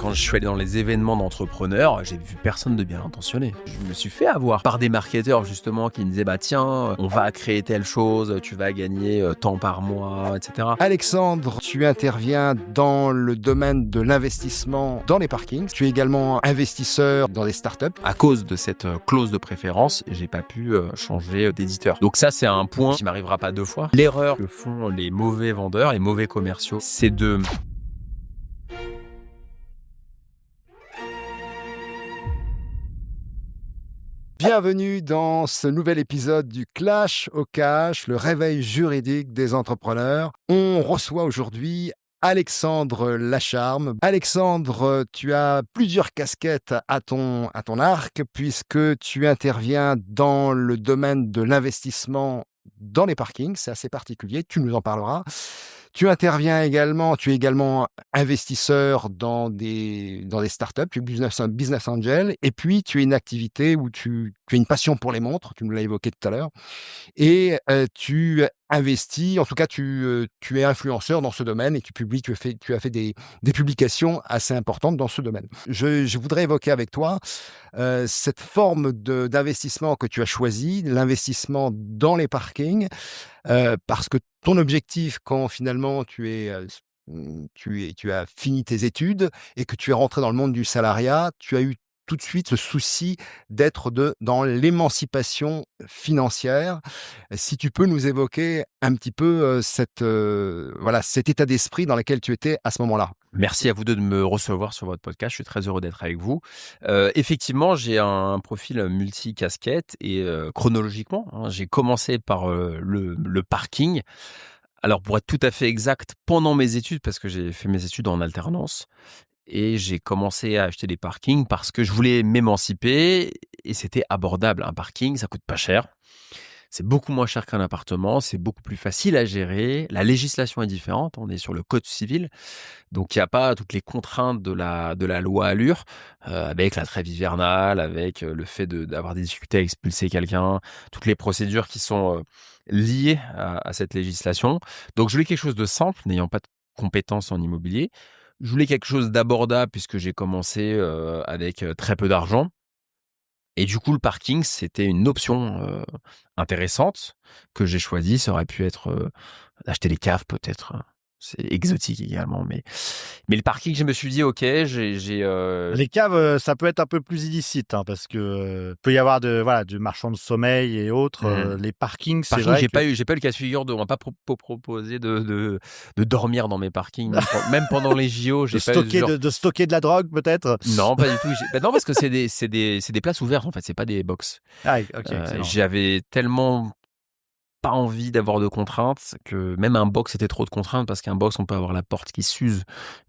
Quand je suis allé dans les événements d'entrepreneurs, j'ai vu personne de bien intentionné. Je me suis fait avoir par des marketeurs justement qui me disaient tiens, on va créer telle chose, tu vas gagner tant par mois, etc. Alexandre, tu interviens dans le domaine de l'investissement dans les parkings. Tu es également investisseur dans des startups. À cause de cette clause de préférence, j'ai pas pu changer d'éditeur. Donc ça, c'est un point qui m'arrivera pas 2 fois. L'erreur que font les mauvais vendeurs, les mauvais commerciaux, c'est de... Bienvenue dans ce nouvel épisode du Clash au Cash, le réveil juridique des entrepreneurs. On reçoit aujourd'hui Alexandre Lacharme. Alexandre, tu as plusieurs casquettes à ton arc puisque tu interviens dans le domaine de l'investissement dans les parkings. C'est assez particulier, tu nous en parleras. Tu es également investisseur dans des startups, tu es business angel, et puis tu as une activité où tu as une passion pour les montres, tu nous l'as évoqué tout à l'heure, et tu investis, en tout cas tu es influenceur dans ce domaine et tu as fait des publications assez importantes dans ce domaine. Je voudrais évoquer avec toi cette forme d'investissement que tu as choisi, l'investissement dans les parkings, parce que ton objectif, quand finalement tu as fini tes études et que tu es rentré dans le monde du salariat, tu as eu tout de suite ce souci d'être dans l'émancipation financière. Si tu peux nous évoquer un petit peu cet état d'esprit dans lequel tu étais à ce moment-là. Merci à vous deux de me recevoir sur votre podcast. Je suis très heureux d'être avec vous. Effectivement, j'ai un profil multi-casquette et chronologiquement, j'ai commencé par le parking. Alors, pour être tout à fait exact, pendant mes études, parce que j'ai fait mes études en alternance, et j'ai commencé à acheter des parkings parce que je voulais m'émanciper et c'était abordable. Un parking, ça coûte pas cher. C'est beaucoup moins cher qu'un appartement, c'est beaucoup plus facile à gérer. La législation est différente, on est sur le code civil. Donc, il n'y a pas toutes les contraintes de la loi Allure, avec la trêve hivernale, avec le fait d'avoir des difficultés à expulser quelqu'un, toutes les procédures qui sont liées à cette législation. Donc, je voulais quelque chose de simple, n'ayant pas de compétences en immobilier. Je voulais quelque chose d'abordable puisque j'ai commencé avec très peu d'argent. Et du coup, le parking, c'était une option intéressante que j'ai choisie. Ça aurait pu être d'acheter les caves peut-être. C'est exotique également, mais le parking, je me suis dit, ok, Les caves, ça peut être un peu plus illicite, hein, parce que peut y avoir du marchand de sommeil et autres. Les parkings, c'est parking, vrai j'ai que pas eu le cas de figure on m'a pas proposé de dormir dans mes parkings, même pendant les JO, j'ai pas eu ce genre. de stocker de la drogue, peut-être. Non, pas du tout. Non, parce que c'est des places ouvertes en fait, c'est pas des box. Ah, ok, excellent. J'avais tellement pas envie d'avoir de contraintes que même un box c'était trop de contraintes parce qu'un box on peut avoir la porte qui s'use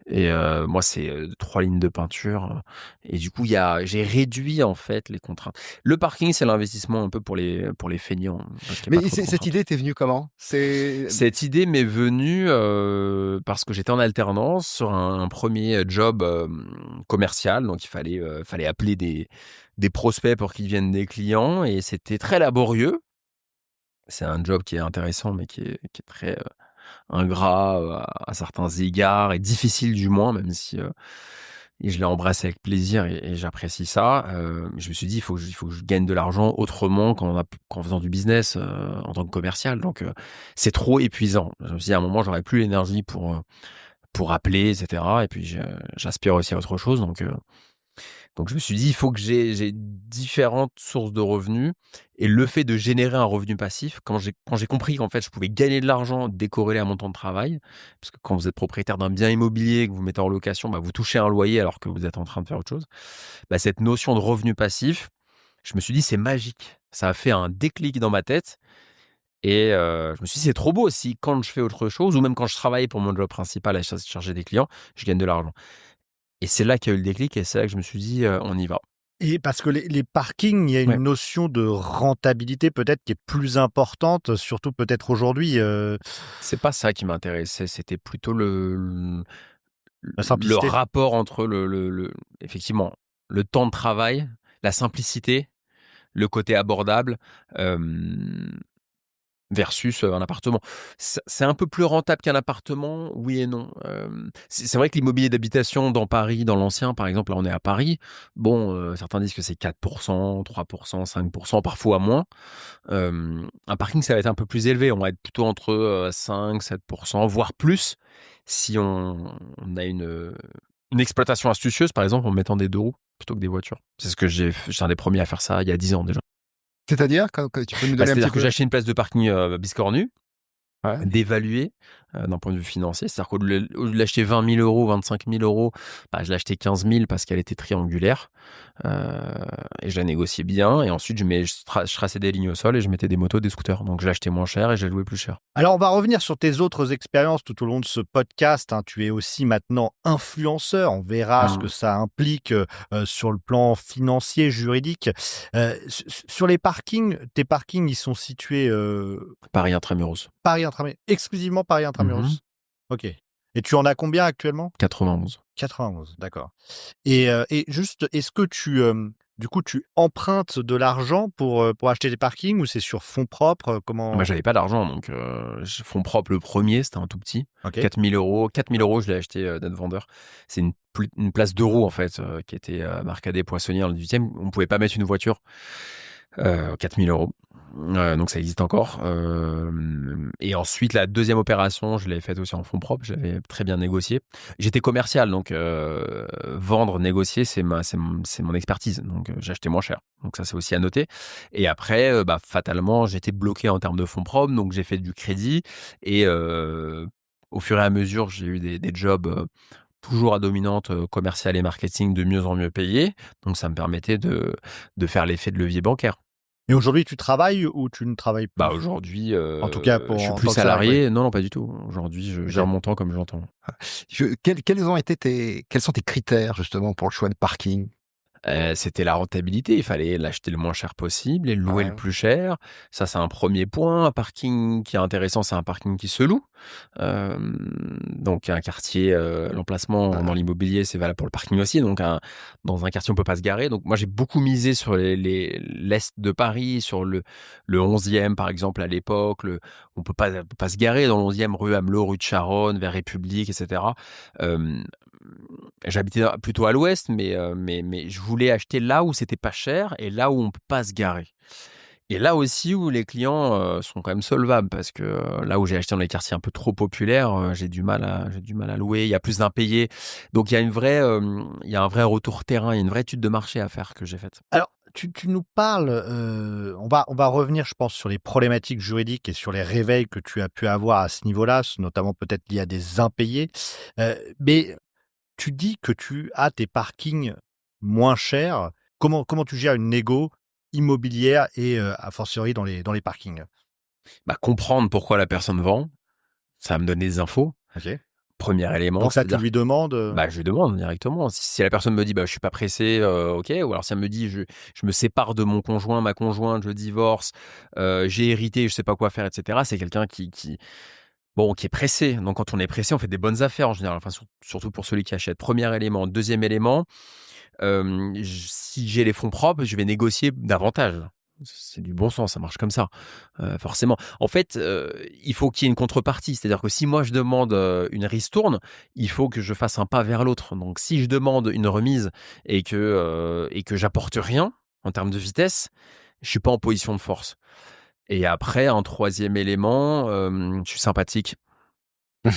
et moi c'est 3 lignes de peinture et du coup j'ai réduit en fait les contraintes. Le parking c'est l'investissement un peu pour les feignants parce qu'il y a pas Mais trop de cette contraintes. idée t'est venue comment? Cette idée m'est venue parce que j'étais en alternance sur un premier job commercial, donc il fallait appeler des prospects pour qu'ils deviennent des clients et c'était très laborieux. C'est un job qui est intéressant, mais qui est très ingrat à certains égards et difficile du moins, même si et je l'ai embrassé avec plaisir et j'apprécie ça. Je me suis dit, il faut que je gagne de l'argent autrement qu'en faisant du business en tant que commercial. Donc, c'est trop épuisant. Je me suis dit, à un moment, j'aurais plus l'énergie pour appeler, etc. Et puis, j'aspire aussi à autre chose. Donc je me suis dit, il faut que j'ai différentes sources de revenus et le fait de générer un revenu passif, quand j'ai compris qu'en fait je pouvais gagner de l'argent décorrélé à mon temps de travail, parce que quand vous êtes propriétaire d'un bien immobilier que vous mettez en location, vous touchez un loyer alors que vous êtes en train de faire autre chose. Cette notion de revenu passif, je me suis dit c'est magique. Ça a fait un déclic dans ma tête et je me suis dit c'est trop beau aussi quand je fais autre chose ou même quand je travaille pour mon job principal à chercher des clients, je gagne de l'argent. Et c'est là qu'il y a eu le déclic et c'est là que je me suis dit on y va. Et parce que les parkings, il y a Ouais. une notion de rentabilité peut-être qui est plus importante, surtout peut-être aujourd'hui. C'est pas ça qui m'intéressait, c'était plutôt La le simplicité. rapport entre effectivement, le temps de travail, la simplicité, le côté abordable, hem, versus un appartement. C'est un peu plus rentable qu'un appartement, oui et non. C'est vrai que l'immobilier d'habitation dans Paris, dans l'ancien, par exemple, là on est à Paris, bon, certains disent que c'est 4%, 3%, 5%, parfois moins. Un parking, ça va être un peu plus élevé, on va être plutôt entre 5-7%, voire plus, si on a une exploitation astucieuse, par exemple, en mettant des 2 roues plutôt que des voitures. C'est ce que j'étais un des premiers à faire ça il y a 10 ans déjà. C'est-à-dire, tu peux nous donner un petit C'est-à-dire que peu? j'ai acheté une place de parking biscornue, Ouais. d'évaluer d'un point de vue financier. C'est-à-dire qu'au lieu de l'acheter 20 000 euros, 25 000 euros, bah, je l'ai acheté 15 000 parce qu'elle était triangulaire. Et je la négociais bien. Et ensuite, je traçais des lignes au sol et je mettais des motos, des scooters. Donc, je l'ai acheté moins cher et je l'ai loué plus cher. Alors, on va revenir sur tes autres expériences tout au long de ce podcast, hein. Tu es aussi maintenant influenceur. On verra ce que ça implique sur le plan financier, juridique. Sur les parkings, tes parkings, ils sont situés Paris Intramuros. Paris Intramuros, exclusivement Paris Intramuros. Ok. Et tu en as combien actuellement? 91. 91, d'accord. Et juste, est-ce que du coup, tu empruntes de l'argent pour acheter des parkings ou c'est sur fonds propres? Moi, Comment? j'avais pas d'argent, donc fonds propres, le premier, c'était un tout petit. Ok. 4 000 euros. 4 000 euros, je l'ai acheté d'être vendeur. C'est une place d'euros, en fait, qui était à Marcadet Poissonnière, dans le 18e. On ne pouvait pas mettre une voiture. 4 000 euros. Donc ça existe encore. Et ensuite, la deuxième opération, je l'ai faite aussi en fonds propres. J'avais très bien négocié. J'étais commercial, donc vendre, négocier, c'est mon expertise. Donc j'ai acheté moins cher. Donc ça, c'est aussi à noter. Et après, fatalement, j'étais bloqué en termes de fonds propres. Donc j'ai fait du crédit. Et au fur et à mesure, j'ai eu des jobs toujours à dominante commerciale et marketing, de mieux en mieux payés. Donc ça me permettait de faire l'effet de levier bancaire. Et aujourd'hui, tu travailles ou tu ne travailles plus? Aujourd'hui, En tout cas, je suis en plus tant que salarié. salarié. Non, pas du tout. Aujourd'hui, je gère mon temps comme j'entends. Quels sont tes critères justement pour le choix de parking? C'était la rentabilité. Il fallait l'acheter le moins cher possible et le louer le Ouais. plus cher. Ça, c'est un premier point. Un parking qui est intéressant, c'est un parking qui se loue. Donc un quartier, l'emplacement dans l'immobilier, c'est valable pour le parking aussi. Donc dans un quartier, on peut pas se garer. Donc moi, j'ai beaucoup misé sur l'est de Paris, sur le 11e, par exemple, à l'époque. On peut pas se garer dans le 11e, rue Amelot, rue de Charonne, vers République, etc. J'habitais plutôt à l'ouest, mais je voulais acheter là où c'était pas cher et là où on peut pas se garer. Et là aussi où les clients sont quand même solvables, parce que là où j'ai acheté dans les quartiers un peu trop populaires, j'ai du mal à louer. Il y a plus d'impayés, donc il y a il y a un vrai retour terrain, il y a une vraie étude de marché à faire que j'ai faite. Alors, tu nous parles, on va revenir, je pense, sur les problématiques juridiques et sur les réveils que tu as pu avoir à ce niveau-là, notamment peut-être liés à des impayés. Mais tu dis que tu as tes parkings moins chers. Comment tu gères une négo immobilière et a fortiori dans les parkings? Comprendre pourquoi la personne vend, ça va me donner des infos. OK. Premier élément, Donc ça, tu c'est-à-dire, lui demandes, je lui demande directement. Si la personne me dit, je suis pas pressé, OK. Ou alors si elle me dit, je me sépare de mon conjoint, ma conjointe, je divorce, j'ai hérité, je sais pas quoi faire, etc. C'est quelqu'un qui est pressé. Donc quand on est pressé, on fait des bonnes affaires en général. Enfin, surtout pour celui qui achète. Premier élément. Deuxième élément, si j'ai les fonds propres, je vais négocier davantage. C'est du bon sens, ça marche comme ça, forcément. En fait, il faut qu'il y ait une contrepartie. C'est-à-dire que si moi je demande une ristourne, il faut que je fasse un pas vers l'autre. Donc si je demande une remise et que j'apporte rien en termes de vitesse, je suis pas en position de force. Et après, un troisième élément, je suis sympathique.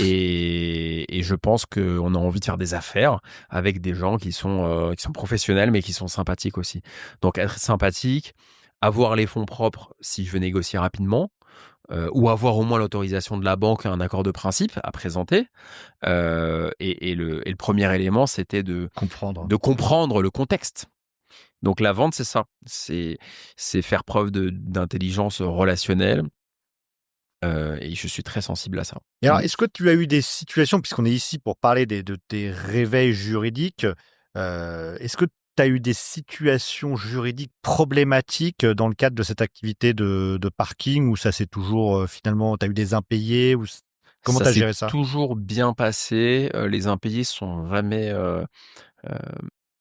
Et je pense qu'on a envie de faire des affaires avec des gens qui sont professionnels, mais qui sont sympathiques aussi. Donc être sympathique, avoir les fonds propres si je veux négocier rapidement, ou avoir au moins l'autorisation de la banque, un accord de principe à présenter. Et le premier élément, c'était de comprendre. comprendre le contexte. Donc la vente, c'est ça. C'est faire preuve d'intelligence relationnelle. Et je suis très sensible à ça. Et alors, est-ce que tu as eu des situations, puisqu'on est ici pour parler de tes réveils juridiques, est-ce que tu as eu des situations juridiques problématiques dans le cadre de cette activité de parking où ça s'est toujours, finalement, tu as eu des impayés ou comment tu as géré ça? Ça s'est toujours bien passé. Les impayés sont jamais,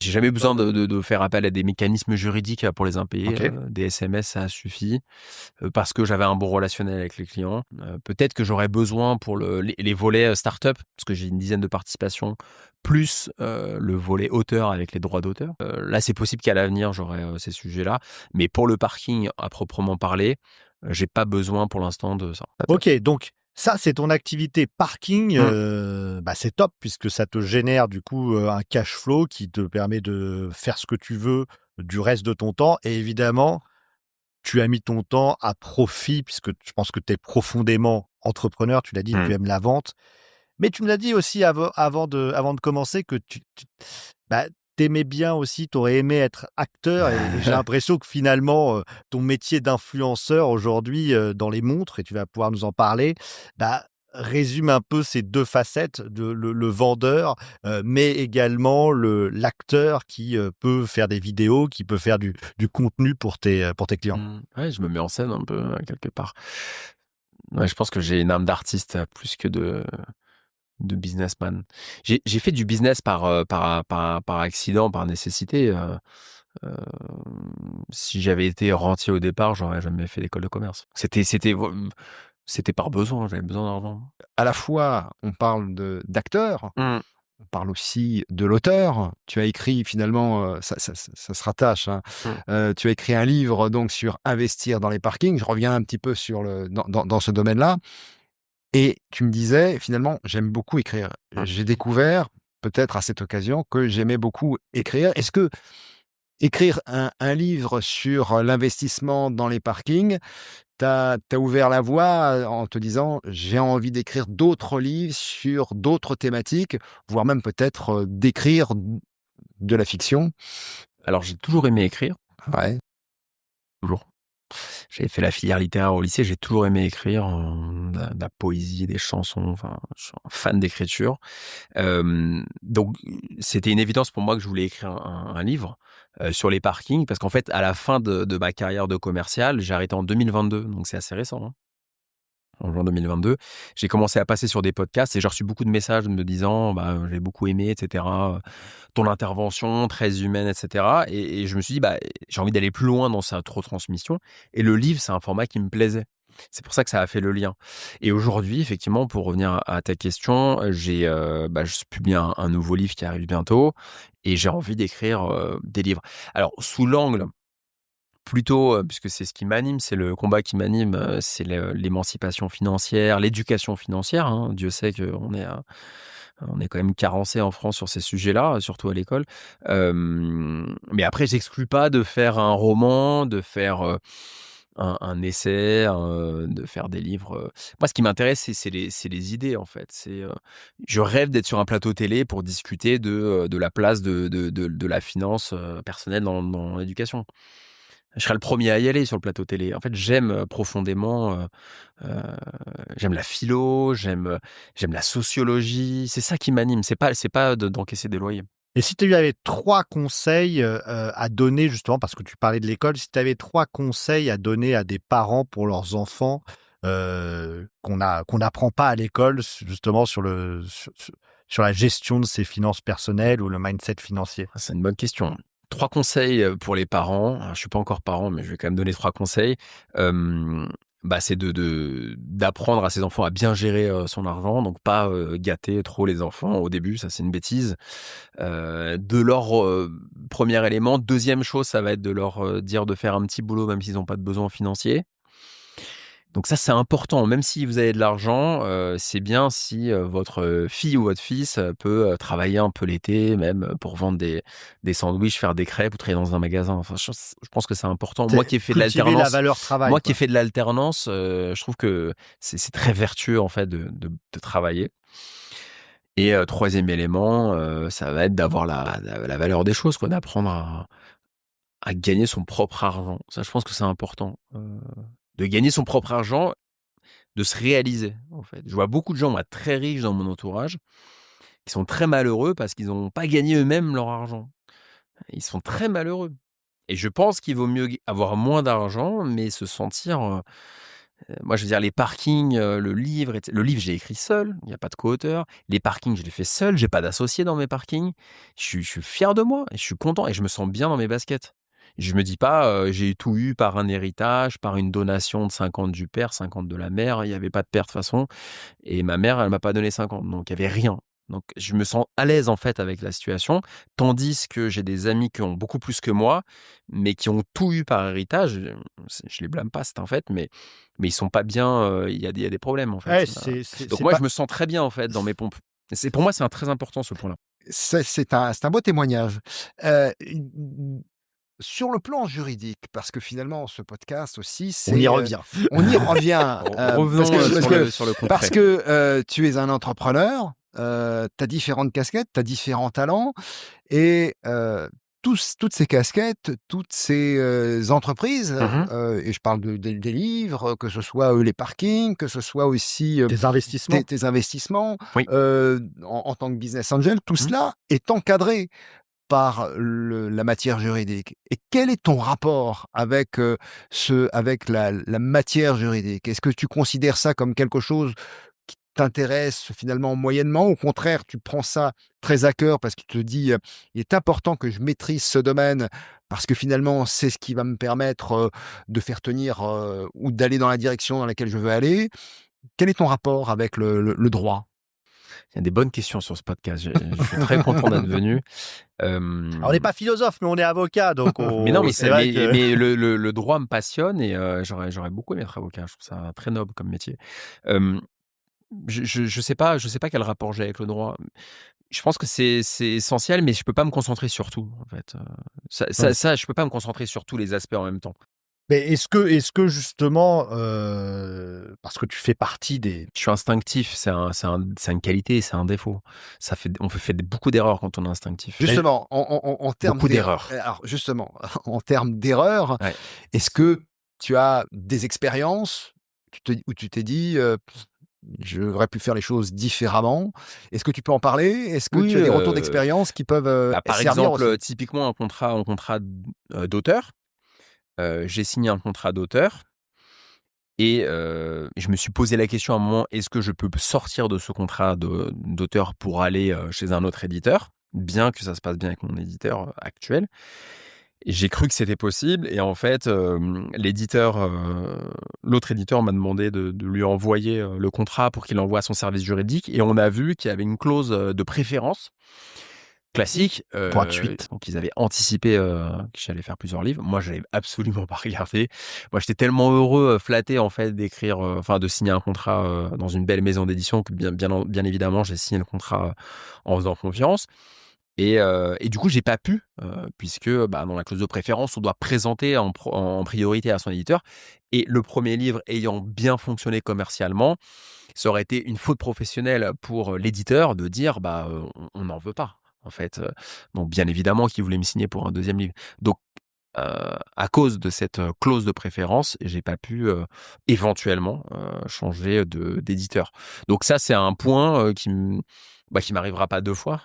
J'ai jamais eu besoin de faire appel à des mécanismes juridiques pour les impayés. OK. Des SMS, ça a suffi, parce que j'avais un bon relationnel avec les clients. Peut-être que j'aurais besoin pour les volets, start-up, parce que j'ai une dizaine de participations, plus, le volet auteur avec les droits d'auteur. Là, c'est possible qu'à l'avenir, j'aurai, ces sujets-là. Mais pour le parking à proprement parler, j'ai pas besoin pour l'instant de ça. OK, donc ça, c'est ton activité parking, Mmh. c'est top puisque ça te génère du coup, un cash flow qui te permet de faire ce que tu veux du reste de ton temps et évidemment, tu as mis ton temps à profit puisque je pense que tu es profondément entrepreneur, tu l'as dit, tu Mmh. aimes la vente. Mais tu me l'as dit aussi avant de commencer que tu aimais bien aussi, tu aurais aimé être acteur et j'ai l'impression que finalement, ton métier d'influenceur aujourd'hui, dans les montres et tu vas pouvoir nous en parler, résume un peu ces 2 facettes de le vendeur, mais également l'acteur qui, peut faire des vidéos, qui peut faire du contenu pour tes clients. Mmh. Ouais, je me mets en scène un peu, quelque part. Ouais, je pense que j'ai une âme d'artiste, plus que de businessman. J'ai fait du business par accident, par nécessité. Hem, Si j'avais été rentier au départ, j'aurais jamais fait d'école de commerce. C'était par besoin, j'avais besoin d'argent. À la fois, on parle d'acteur, Mmh. on parle aussi de l'auteur. Tu as écrit finalement, ça se rattache, hein. Mmh. Tu as écrit un livre donc sur investir dans les parkings. Je reviens un petit peu sur dans ce domaine-là et tu me disais finalement: «J'aime beaucoup écrire». Mmh. J'ai découvert, peut-être à cette occasion, que j'aimais beaucoup écrire. Est-ce que écrire un livre sur l'investissement dans les parkings, t'as ouvert la voie, en te disant: «J'ai envie d'écrire d'autres livres sur d'autres thématiques», voire même peut-être, d'écrire de la fiction? Alors j'ai toujours aimé écrire, Ouais. toujours. J'avais fait la filière littéraire au lycée, j'ai toujours aimé écrire, de la poésie, des chansons, enfin, je suis un fan d'écriture. Donc c'était une évidence pour moi que je voulais écrire un livre, sur les parkings parce qu'en fait, à la fin de ma carrière de commercial, j'ai arrêté en 2022, donc c'est assez récent, hein. En juin 2022, j'ai commencé à passer sur des podcasts et j'ai reçu beaucoup de messages me disant: «Bah, j'ai beaucoup aimé et cetera, ton intervention très humaine et cetera» et je me suis dit: «Bah, j'ai envie d'aller plus loin dans sa retransmission» et le livre, c'est un format qui me plaisait. C'est pour ça que ça a fait le lien et aujourd'hui, effectivement, pour revenir à ta question, je publie un nouveau livre qui arrive bientôt et j'ai envie d'écrire, des livres. Alors sous l'angle plutôt, puisque c'est ce qui m'anime, c'est le combat qui m'anime, c'est l'émancipation financière, l'éducation financière, hein. Dieu sait on est quand même carencé en France sur ces sujets-là, surtout à l'école. Mais après j'exclus pas de faire un roman, de faire, un essai, de faire des livres, Moi ce qui m'intéresse c'est les idées en fait. Je rêve d'être sur un plateau télé pour discuter de la place de la finance, personnelle dans l'éducation. Je serai le premier à y aller sur le plateau télé. En fait, j'aime, profondément, j'aime la philo, j'aime la sociologie. C'est ça qui m'anime. C'est pas d'encaisser des loyers. Et si tu avais 3 conseils, à donner justement parce que tu parlais de l'école, si tu avais 3 conseils à donner à des parents pour leurs enfants, qu'on n'apprend pas à l'école justement sur la gestion de ses finances personnelles ou le mindset financier? Ah, c'est une bonne question. 3 conseils, pour les parents. Alors, je suis pas encore parent, mais je vais quand même donner 3 conseils. C'est d'apprendre à ses enfants à bien gérer, son argent, donc pas, gâter trop les enfants au début, ça c'est une bêtise. De leur, 1er élément. 2e chose, ça va être de leur, dire de faire un petit boulot même s'ils ont pas de besoin financier. Donc ça, c'est important. Même si vous avez de l'argent, c'est bien si, votre, fille ou votre fils, peut, travailler un peu l'été, même, pour vendre des sandwichs, faire des crêpes ou travailler dans un magasin. Enfin, je pense que c'est important. Moi C'est qui ai fait de cultiver la l'alternance valeur travail, moi qui ai quoi. fait de l'alternance, je trouve que c'est très vertueux, en fait, de travailler et 3e élément, ça va être d'avoir la valeur des choses, quoi, d'apprendre à gagner son propre argent. Ça, je pense que c'est important, de gagner son propre argent, de se réaliser, en fait. Je vois beaucoup de gens, moi, très riches dans mon entourage, qui sont très malheureux parce qu'ils n'ont pas gagné eux-mêmes leur argent. Ils sont très malheureux et je pense qu'il vaut mieux avoir moins d'argent, mais se sentir, Moi, je veux dire, les parkings, le livre, le livre, j'ai écrit seul, il y a pas de co-auteur. Les parkings, je les fais seul, j'ai pas d'associé dans mes parkings. Je suis fier de moi et je suis content et je me sens bien dans mes baskets. Je me dis pas, j'ai tout eu par un héritage, par une donation de 50 du père, 50 de la mère. Il y avait pas de père de toute façon et ma mère, elle m'a pas donné 50, donc il y avait rien. Donc je me sens à l'aise, en fait, avec la situation, tandis que j'ai des amis qui ont beaucoup plus que moi, mais qui ont tout eu par héritage. Je les blâme pas, c'est un fait, mais ils sont pas bien, il y a des problèmes, en Ouais, fait. Donc c'est moi, pas. je me sens très bien, en fait, dans mes pompes. Pour moi, c'est un très important, ce point-là. C'est un beau témoignage. Heu, sur le plan juridique, parce que finalement ce podcast aussi On y c'est, revient. on y revient, parce Revenons, que parce que sur le parce concret. que, tu es un entrepreneur, tu as différentes casquettes, tu as différents talents et toutes ces casquettes, toutes ces, entreprises, Mmh. et je parle des livres, que ce soit, les parkings, que ce soit aussi, Des tes investissements. tes investissements, Oui. en tant que business angel, tout Mmh. cela est encadré par la matière juridique. Et quel est ton rapport avec, avec la matière juridique? Est-ce que tu considères ça comme quelque chose qui t'intéresse finalement moyennement? Au contraire, tu prends ça très à cœur parce que tu te dis, «Il est important que je maîtrise ce domaine parce que finalement, c'est ce qui va me permettre, de faire tenir, ou d'aller dans la direction dans laquelle je veux aller». Quel est ton rapport avec le droit? Il y a des bonnes questions sur ce podcast. Je suis très content d'être venu. Alors, on n'est Hem pas philosophe, mais on est avocat, donc Mais non, mais c'est c'est vrai mais que mais le droit me passionne et j'aurais beaucoup aimé être avocat. Je trouve ça très noble comme métier. Hem, je sais pas quel rapport j'ai avec le droit. Je pense que c'est essentiel, mais je peux pas me concentrer sur tout, en fait. Je peux pas me concentrer sur tous les aspects en même temps. mais est-ce que justement, parce que tu fais partie des Je suis instinctif, c'est une qualité, c'est un défaut. On fait beaucoup d'erreurs quand on est instinctif. Justement, en termes Beaucoup d'erreurs. alors justement, en termes d'erreurs, Ouais. est-ce que tu as des expériences où tu t'es dit, «J'aurais pu faire les choses différemment»? Est-ce que tu peux en parler? Est-ce que Oui, tu as des retours d'expérience qui peuvent, par servir exemple, aussi? typiquement un contrat d'auteur. J'ai signé un contrat d'auteur et je me suis posé la question à un moment: «Est-ce que je peux sortir de ce contrat d'auteur pour aller, chez un autre éditeur?» Bien que ça se passe bien avec mon éditeur, actuel. Et j'ai cru que c'était possible et en fait, l'autre éditeur m'a demandé de lui envoyer, le contrat pour qu'il l'envoie à son service juridique et on a vu qu'il y avait une clause, de préférence classique. droit de suite. Donc ils avaient anticipé, que j'allais faire plusieurs livres. Moi, j'avais absolument pas regardé. Moi, j'étais tellement heureux, flatté en fait d'écrire, enfin de signer un contrat, dans une belle maison d'édition que bien évidemment, j'ai signé le contrat, en faisant confiance. Et du coup, j'ai pas pu, puisque, bah, dans la clause de préférence, on doit présenter en priorité à son éditeur et le premier livre ayant bien fonctionné commercialement, ça aurait été une faute professionnelle pour, l'éditeur de dire: «Bah, on n'en veut pas», en fait, donc bien évidemment qu'il voulait me signer pour un deuxième livre. Donc à cause de cette, clause de préférence, j'ai pas pu, éventuellement, changer d'éditeur. Donc ça, c'est un point, qui m'arrivera pas 2 fois,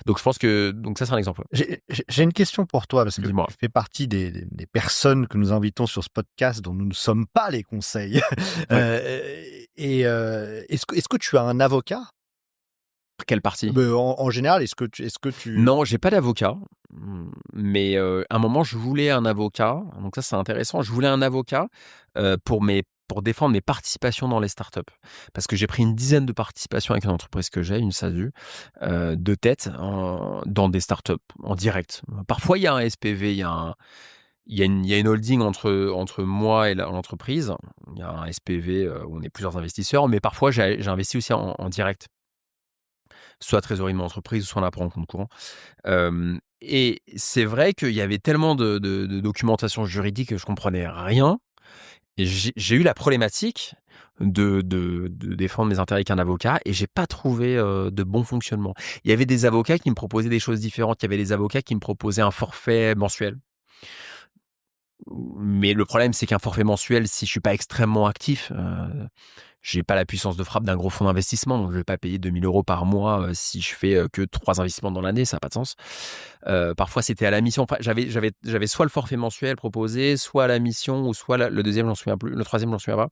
donc je pense que donc ça, c'est un exemple, ouais. J'ai une question pour toi, parce que Dis-moi. tu fais partie des personnes que nous invitons sur ce podcast dont nous ne sommes pas les conseils. Ouais. Est-ce que tu as un avocat? Quelle partie? En général, est-ce que tu Non, j'ai pas d'avocat, mais à un moment, je voulais un avocat, donc ça, c'est intéressant. Je voulais un avocat, pour défendre mes participations dans les startups. Parce que j'ai pris une dizaine de participations avec une entreprise que j'ai, une SASU, de tête dans des startups en direct. Parfois, il y a un SPV, il y a une holding entre moi et l'entreprise. Il y a un SPV, où on est plusieurs investisseurs, mais parfois j'ai investi aussi en direct, soit trésorerie de mon entreprise, soit on apprend en compte courant. Et c'est vrai qu'il y avait tellement de documentation juridique que je comprenais rien et j'ai eu la problématique de défendre mes intérêts avec un avocat et j'ai pas trouvé, de bon fonctionnement. Il y avait des avocats qui me proposaient des choses différentes. Il y avait des avocats qui me proposaient un forfait mensuel. Mais le problème, c'est qu'un forfait mensuel, si je suis pas extrêmement actif, j'ai pas la puissance de frappe d'un gros fonds d'investissement, donc je vais pas payer 2 000 € par mois, si je fais, que 3 investissements dans l'année, ça a pas de sens. Parfois, c'était à la mission. Enfin, j'avais soit le forfait mensuel proposé, soit à la mission ou soit le 2e, j'en souviens plus, le 3e, j'en souviens pas.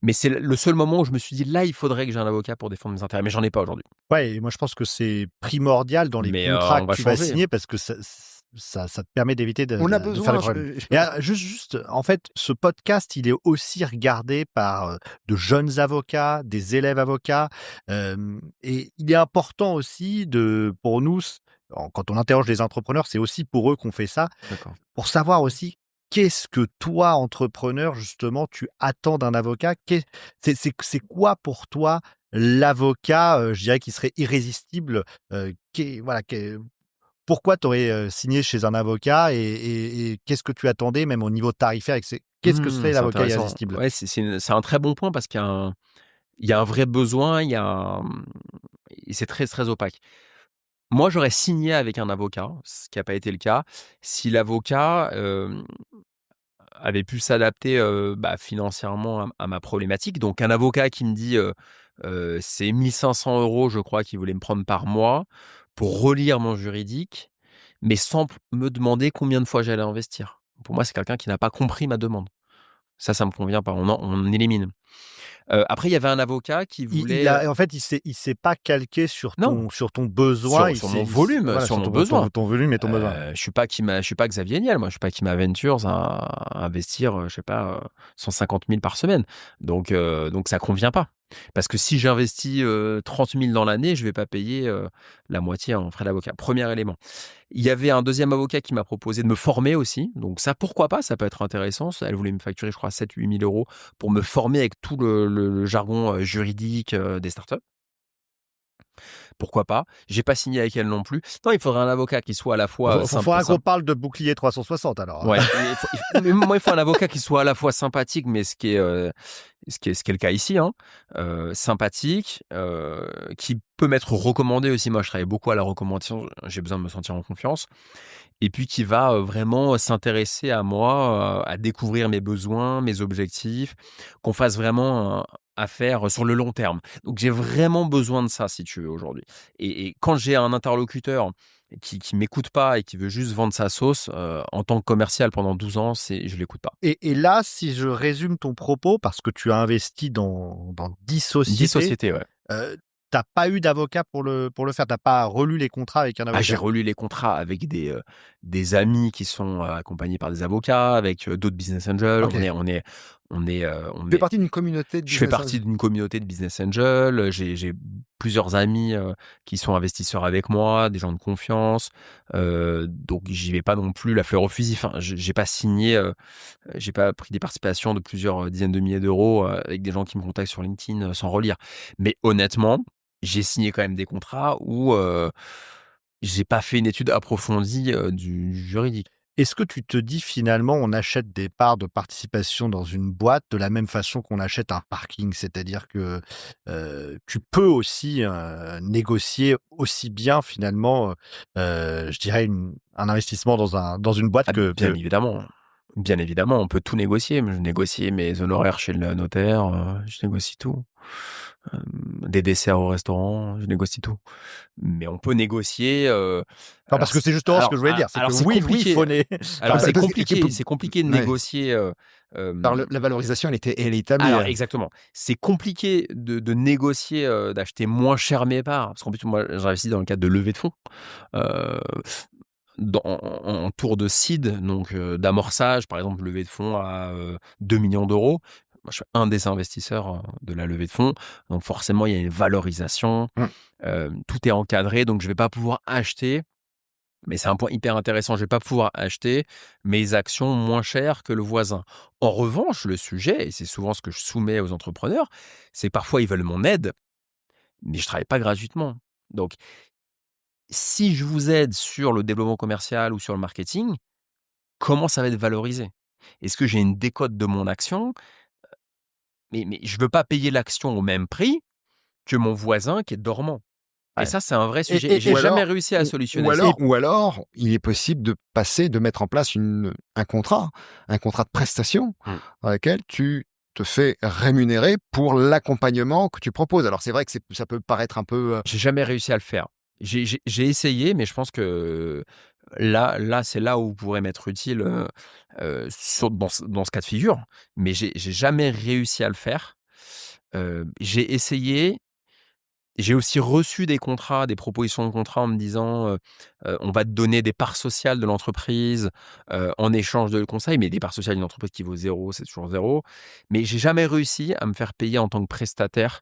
Mais c'est le seul moment où je me suis dit: «Là, il faudrait que j'ai un avocat pour défendre mes intérêts», mais j'en ai pas aujourd'hui. Ouais, et moi je pense que c'est primordial dans les Mais, contrats on que va tu vas changer. signer parce que ça te permet d'éviter On a de faire des besoin, problèmes. je Et juste, en fait, ce podcast, il est aussi regardé par, de jeunes avocats, des élèves avocats, et il est important aussi pour nous, quand on interroge les entrepreneurs, c'est aussi pour eux qu'on fait ça, D'accord. pour savoir aussi qu'est-ce que toi, entrepreneur, justement, tu attends d'un avocat? C'est quoi pour toi l'avocat, je dirais, qui serait irrésistible? Voilà, pourquoi tu aurais signé chez un avocat et qu'est-ce que tu attendais même au niveau tarifaire? Qu'est-ce que serait C'est l'avocat intéressant. irrésistible? Ouais, c'est un très bon point parce qu'il y a un vrai besoin, et c'est très, très opaque. Moi, j'aurais signé avec un avocat, ce qui a pas été le cas. Si l'avocat, avait pu s'adapter, financièrement à ma problématique. Donc un avocat qui me dit, c'est 1 500 € je crois qu'il voulait me prendre par mois pour relire mon juridique, mais sans me demander combien de fois j'allais investir. Pour moi, c'est quelqu'un qui n'a pas compris ma demande. Ça me convient pas, on élimine. Après il y avait un avocat qui Il voulait, a en fait, il s'est pas calqué non, sur ton besoin, sur mon volume, voilà, sur sur mon besoin. ton volume et ton besoin. Je suis pas Xavier Niel, moi. Je suis pas Kim Ventures à investir, je sais pas, 150 000 par semaine. Donc ça convient pas. Parce que si j'investis 30 000 dans l'année, je vais pas payer la moitié en frais d'avocat. Premier élément. Il y avait un deuxième avocat qui m'a proposé de me former aussi. Donc ça, pourquoi pas, ça peut être intéressant. Elle voulait me facturer, je crois, 7 000 – 8 000 € pour me former avec tout le jargon juridique des startups. Pourquoi pas? J'ai pas signé avec elle non plus. Non, il faudrait un avocat qui soit à la fois Faudra qu'on parle de bouclier 360 alors. ouais, mais moi, il faut un avocat qui soit à la fois sympathique, mais ce qui est le cas ici, hein, sympathique, qui peut m'être recommandé aussi. Moi, je travaille beaucoup à la recommandation, j'ai besoin de me sentir en confiance, et puis qui va vraiment s'intéresser à moi, à découvrir mes besoins, mes objectifs, qu'on fasse vraiment affaire sur le long terme. Donc j'ai vraiment besoin de ça, si tu veux, aujourd'hui. Et quand j'ai un interlocuteur qui m'écoute pas et qui veut juste vendre sa sauce, en tant que commercial pendant 12 ans, je l'écoute pas. Et là, si je résume ton propos, parce que tu as investi dans 10 10 sociétés, sociétés, ouais. tu pas eu d'avocat pour le faire? Tu pas relu les contrats avec un Ah, j'ai avocat? relu les contrats avec des amis qui sont, accompagnés par des avocats, avec, d'autres business angels. OK. On Tu fais est partie d'une communauté de Je fais business partie d'une communauté de business angels, j'ai plusieurs amis, qui sont investisseurs avec moi, des gens de confiance, donc j'y vais pas non plus la fleur au fusil. Enfin, j'ai pas signé, j'ai pas pris des participations de plusieurs, dizaines de milliers d'euros, avec des gens qui me contactent sur LinkedIn, sans relire. Mais honnêtement, j'ai signé quand même des contrats où, j'ai pas fait une étude approfondie, du juridique. Est-ce que tu te dis finalement on achète des parts de participation dans une boîte de la même façon qu'on achète un parking? C'est-à-dire que, tu peux aussi, négocier aussi bien finalement, je dirais un investissement dans une boîte Ah, bien que évidemment. Bien évidemment, on peut tout négocier. Je négocie mes honoraires chez le notaire, je négocie tout. Des desserts au restaurant, je négocie tout. Mais on peut négocier, non, parce que c'est justement ce que je voulais dire, c'est que alors c'est oui, il compliqué. faut Alors Parce c'est que- compliqué, c'est compliqué de Ouais. négocier, Alors, la valorisation, elle est établie. alors exactement. C'est compliqué de négocier, d'acheter moins cher mes parts, parce qu'en plus moi j'investis dans le cadre de levée de fonds. Heu en tour de seed, donc d'amorçage, par exemple, levée de fonds à 2 millions d'euros. Moi, je suis un des investisseurs de la levée de fonds. Donc forcément, il y a une valorisation. Mmh. Tout est encadré, donc je ne vais pas pouvoir acheter. Mais c'est un point hyper intéressant. Je ne vais pas pouvoir acheter mes actions moins chères que le voisin. En revanche, le sujet, et c'est souvent ce que je soumets aux entrepreneurs, c'est parfois ils veulent mon aide, mais je ne travaille pas gratuitement. Donc, si je vous aide sur le développement commercial ou sur le marketing, comment ça va être valorisé? Est-ce que j'ai une décote de mon action? Mais je veux pas payer l'action au même prix que mon voisin qui est dormant. Et Ouais. ça, c'est un vrai Et sujet et et j'ai et Ou jamais alors, réussi à ou solutionner ça. alors, ou alors, il est possible de mettre en place un contrat de prestation Mmh. dans lequel tu te fais rémunérer pour l'accompagnement que tu proposes. Alors c'est vrai que ça peut paraître un peu, J'ai jamais réussi à le faire. J'ai essayé, mais je pense que là, c'est là où vous pourrez m'être utile, dans ce cas de figure, mais j'ai jamais réussi à le faire. J'ai essayé. J'ai aussi reçu des contrats, des propositions de contrats en me disant, «On va te donner des parts sociales de l'entreprise, en échange de conseils», mais des parts sociales d'une entreprise qui vaut zéro, c'est toujours zéro. Mais j'ai jamais réussi à me faire payer en tant que prestataire,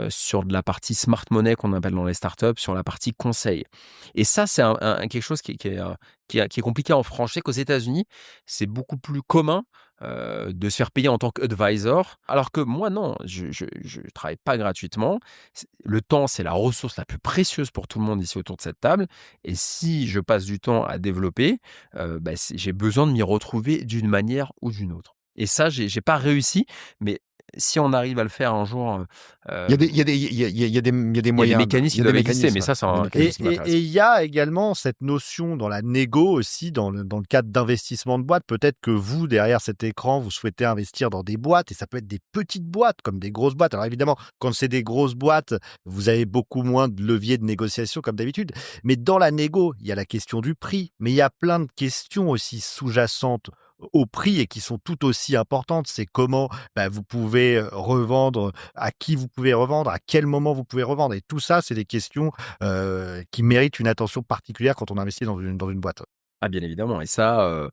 sur de la partie smart money qu'on appelle dans les startups, sur la partie conseil. Et ça, c'est quelque chose qui est compliqué en France. Je sais qu'aux États-Unis, c'est beaucoup plus commun, de se faire payer en tant qu'advisor, alors que moi non, je travaille pas gratuitement. Le temps, c'est la ressource la plus précieuse pour tout le monde ici autour de cette table et si je passe du temps à développer, j'ai besoin de m'y retrouver d'une manière ou d'une autre et ça, j'ai pas réussi, mais si on arrive à le faire un jour, il y a des il y a des il y a il y a il y a des il y a des il y a des moyens de mécanismes il y qui a des doivent exister, mais mécanismes, ça, c'est il y a des quelque Et chose qui mécanismes. m'intéresse et il y a également cette notion dans la négo aussi, dans le cadre d'investissement de boîte. Peut-être que vous, derrière cet écran, vous souhaitez investir dans des boîtes et ça peut être des petites boîtes comme des grosses boîtes. Alors évidemment, quand c'est des grosses boîtes, vous avez beaucoup moins de leviers de négociation comme d'habitude. Mais dans la négo, il y a la question du prix, mais il y a plein de questions aussi sous-jacentes au prix et qui sont tout aussi importantes. C'est comment vous pouvez revendre, à qui vous pouvez revendre, à quel moment vous pouvez revendre. Et tout ça, c'est des questions qui méritent une attention particulière quand on investit dans une boîte. Ah bien évidemment et ça,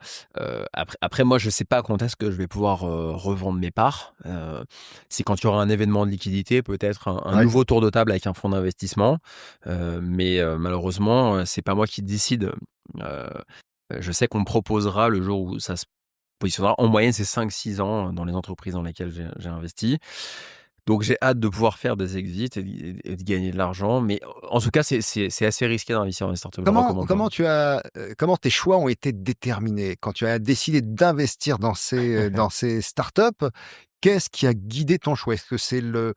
après moi je sais pas quand est-ce que je vais pouvoir, revendre mes parts, c'est quand il y aura un événement de liquidité, peut-être un Ouais. nouveau tour de table avec un fonds d'investissement, mais malheureusement, c'est pas moi qui décide. Heu, je sais qu'on me proposera le jour où ça se positionnera. En moyenne, c'est 5-6 ans dans les entreprises dans lesquelles j'ai investi. Donc j'ai hâte de pouvoir faire des exits et de gagner de l'argent, mais en tout cas, c'est assez risqué d'investir dans les startups, je recommande pas. Comment tes choix ont été déterminés? Quand tu as décidé d'investir dans ces startups, qu'est-ce qui a guidé ton choix? Est-ce que c'est le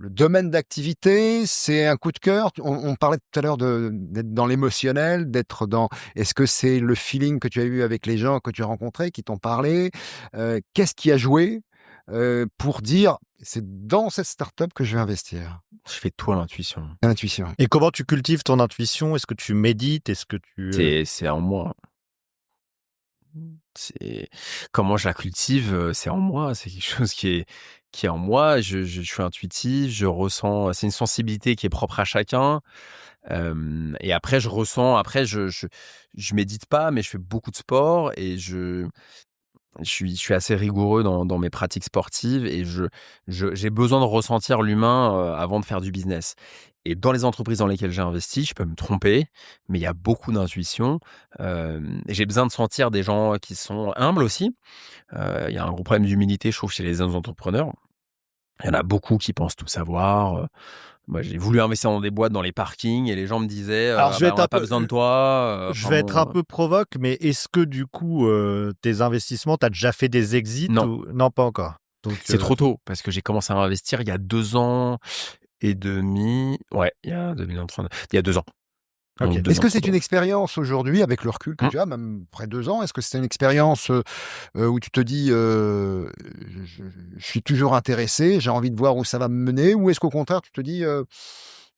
domaine d'activité? C'est un coup de cœur? On parlait tout à l'heure d'être dans l'émotionnel, est-ce que c'est le feeling que tu as eu avec les gens que tu as rencontrés, qui t'ont parlé? Qu'est-ce qui a joué, pour dire: «C'est dans cette startup que je vais investir»? Je fais tout à l'intuition. L'intuition. Et comment tu cultives ton intuition? Est-ce que tu médites? Est-ce que C'est en moi. C'est comment je la cultive, c'est en moi, c'est quelque chose qui est en moi. Je suis intuitif, je ressens c'est une sensibilité qui est propre à chacun, et après je ressens après je médite pas, mais je fais beaucoup de sport et je suis assez rigoureux dans mes pratiques sportives et j'ai besoin de ressentir l'humain, avant de faire du business et dans les entreprises dans lesquelles j'ai investi, je peux me tromper, mais il y a beaucoup d'intuition, et j'ai besoin de sentir des gens qui sont humbles aussi. Il y a un gros problème d'humilité, je trouve, chez les entrepreneurs. Il y en a beaucoup qui pensent tout savoir, moi, j'ai voulu investir dans des boîtes, dans les parkings et les gens me disaient, alors je vais «On être n'a un pas peu besoin de toi», je enfin vais être un bon, peu provoque, mais est-ce que du coup, tes investissements, tu as déjà fait des exits non. ou non, pas encore? Donc C'est trop tôt parce que j'ai commencé à investir il y a 2 ans et demi. Ouais, il y a 2023, il y a 2 ans. OK. Donc 2 Est-ce ans, que trop c'est une tôt. expérience aujourd'hui, avec le recul que Mmh. tu as, même près de 2 ans, est-ce que c'est une expérience, où tu te dis, «Je suis toujours intéressé, j'ai envie de voir où ça va me mener», ou est-ce qu'au contraire tu te dis,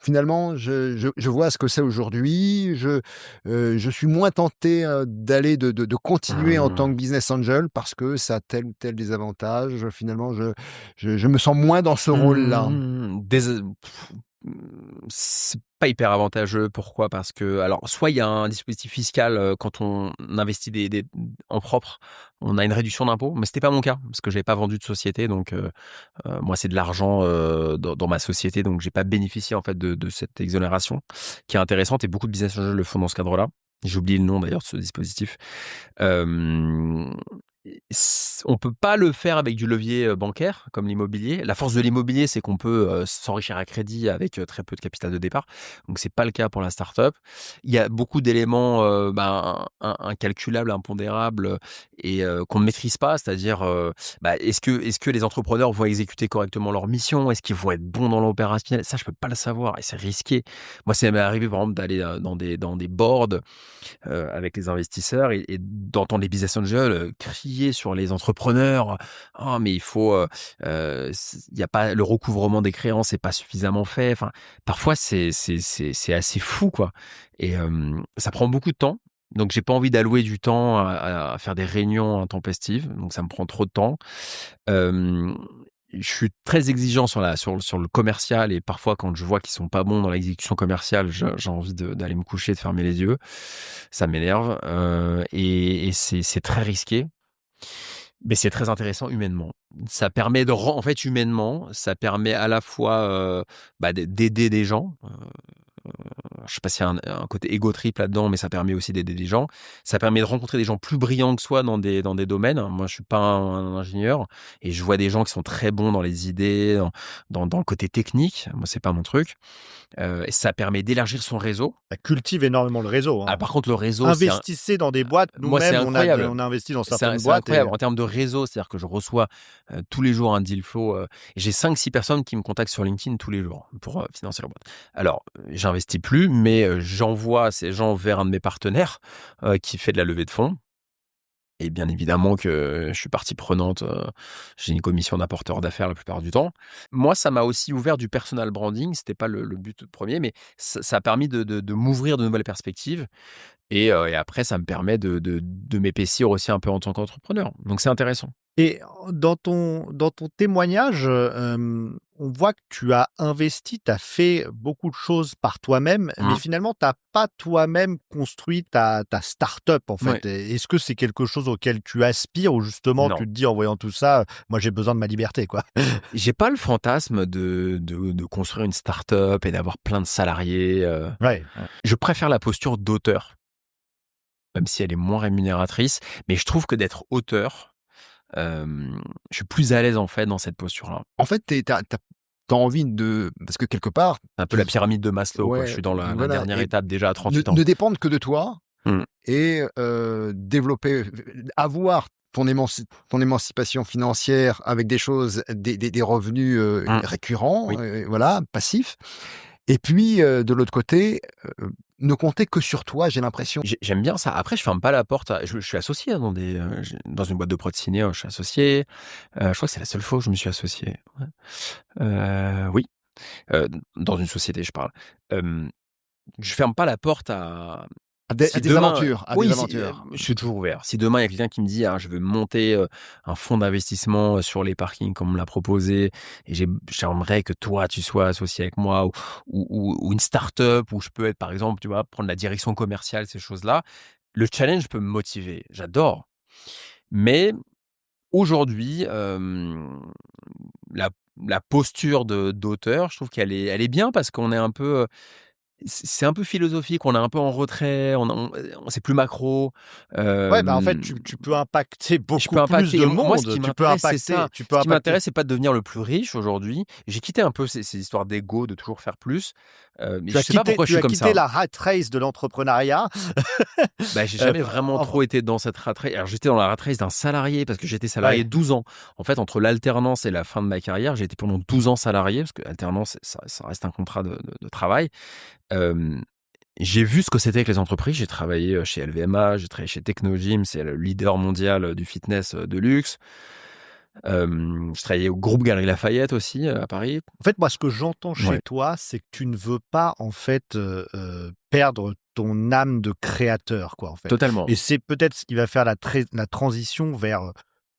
«Finalement je vois ce que c'est aujourd'hui, je suis moins tenté, de continuer en tant que Mmh. business angel parce que ça a tel ou tel désavantage, finalement je me sens moins dans ce rôle-là»? Mmh, c'est pas hyper avantageux. Pourquoi? Parce que alors soit il y a un dispositif fiscal, quand on investit des en propre, on a une réduction d'impôt, mais c'était pas mon cas parce que j'avais pas vendu de société donc moi c'est de l'argent, dans ma société donc j'ai pas bénéficié en fait de cette exonération qui est intéressante et beaucoup de business angels le font dans ce cadre-là. J'ai oublié le nom d'ailleurs de ce dispositif. Hem On peut pas le faire avec du levier bancaire comme l'immobilier. La force de l'immobilier, c'est qu'on peut s'enrichir à crédit avec très peu de capital de départ. Donc c'est pas le cas pour la startup. Il y a beaucoup d'éléments incalculables, impondérables et qu'on ne maîtrise pas. C'est-à-dire, est-ce que les entrepreneurs vont exécuter correctement leur mission? Est-ce qu'ils vont être bons dans l'opérationnel? Ça, je peux pas le savoir et c'est risqué. Moi, ça m'est arrivé par exemple d'aller dans des boards avec les investisseurs et d'entendre les business angels crier sur les entrepreneurs. Oh, mais il faut, il y a pas le recouvrement des créances n'est pas suffisamment fait. Enfin, parfois c'est assez fou quoi. Et ça prend beaucoup de temps. Donc j'ai pas envie d'allouer du temps à faire des réunions intempestives. Donc ça me prend trop de temps. Euh, je suis très exigeant sur le commercial et parfois quand je vois qu'ils sont pas bons dans l'exécution commerciale, j'ai envie d'aller me coucher, de fermer les yeux. Ça m'énerve et c'est très risqué, mais c'est très intéressant humainement. Ça permet en fait humainement, ça permet à la fois d'aider des gens. Je sais pas s'il y a un côté égo trip là-dedans, mais ça permet aussi d'aider des gens. Ça permet de rencontrer des gens plus brillants que soi dans des domaines. Moi, je suis pas un ingénieur et je vois des gens qui sont très bons dans les idées, dans le côté technique. Moi, c'est pas mon truc. Et ça permet d'élargir son réseau. Ça cultive énormément le réseau. Ah, par contre, le réseau, investissez dans des boîtes. Moi, c'est Nous-mêmes, incroyable. on a investi dans C'est certaines boîtes. incroyable. En termes de réseau, c'est-à-dire que je reçois tous les jours un deal flow. J'ai 5-6 personnes qui me contactent sur LinkedIn tous les jours pour financer leur boîte. Alors, j'investis plus, mais j'envoie ces gens vers un de mes partenaires qui fait de la levée de fonds. Et bien évidemment que je suis partie prenante. J'ai une commission d'apporteur d'affaires la plupart du temps. Moi, ça m'a aussi ouvert du personal branding. C'était pas le but premier, mais ça a permis de m'ouvrir de nouvelles perspectives. Et après, ça me permet de m'épaissir aussi un peu en tant qu'entrepreneur. Donc, c'est intéressant. Et dans ton témoignage, on voit que tu as investi, tu as fait beaucoup de choses par toi-même, mais finalement, tu n'as pas toi-même construit ta start-up, en fait. Ouais. Est-ce que c'est quelque chose auquel tu aspires ou justement Non. tu te dis en voyant tout ça, moi j'ai besoin de ma liberté, quoi? J'ai pas le fantasme de construire une start-up et d'avoir plein de salariés. Ouais. Je préfère la posture d'auteur, même si elle est moins rémunératrice. Mais je trouve que d'être auteur, je suis plus à l'aise en fait dans cette posture-là. En fait, t'as envie de... Parce que quelque part... C'est un peu la pyramide de Maslow. Ouais, quoi. Je suis dans la voilà. dernière Et étape déjà à 38 ans. ne dépendre que de toi Mmh. et développer, avoir ton émancipation financière avec des choses, des revenus récurrents, Oui. voilà, passifs. Et puis, de l'autre côté, ne compter que sur toi, j'ai l'impression. J'aime bien ça. Après, je ferme pas la porte. Je suis associé dans dans une boîte de prod ciné. Je suis associé. Je crois que c'est la seule fois où je me suis associé. Ouais. Oui. Dans une société, je parle. Je ferme pas la porte à À des demain, aventures, à oui, des si, aventures. je suis toujours ouvert. Si demain il y a quelqu'un qui me dit: «Ah, je veux monter, un fonds d'investissement sur les parkings comme on me l'a proposé et j'aimerais que toi tu sois associé avec moi» ou une start-up où je peux être par exemple, tu vois, prendre la direction commerciale, ces choses-là. Le challenge peut me motiver, j'adore. Mais aujourd'hui, la posture d'auteur, je trouve elle est bien parce qu'on est un peu, c'est un peu philosophique, on est un peu en retrait, c'est plus macro. Ouais, en fait, tu peux impacter Je beaucoup peux plus impacter. de Et moi, ce monde. qui Tu peux m'intéresse, c'est impacter ça. tu peux Ce qui impacter m'intéresse, c'est pas de devenir le plus riche aujourd'hui. J'ai quitté un peu ces histoires d'ego, de toujours faire plus. Mais je sais pas pourquoi je suis comme ça. la rat race de l'entrepreneuriat. J'ai jamais vraiment en trop été dans cette rat race. Alors, j'étais dans la rat race d'un salarié parce que j'étais salarié Ouais. 12 ans. En fait, entre l'alternance et la fin de ma carrière, j'ai été pendant 12 ans salarié parce que l'alternance, ça reste un contrat de travail. Hem, j'ai vu ce que c'était que les entreprises. J'ai travaillé chez LVMH, j'ai travaillé chez Technogym, c'est le leader mondial du fitness de luxe. Je travaillais au groupe Galeries Lafayette aussi, à Paris. En fait, moi, ce que j'entends chez Ouais. toi, c'est que tu ne veux pas, en fait, perdre ton âme de créateur, quoi, en fait. Totalement. Et c'est peut-être ce qui va faire la transition vers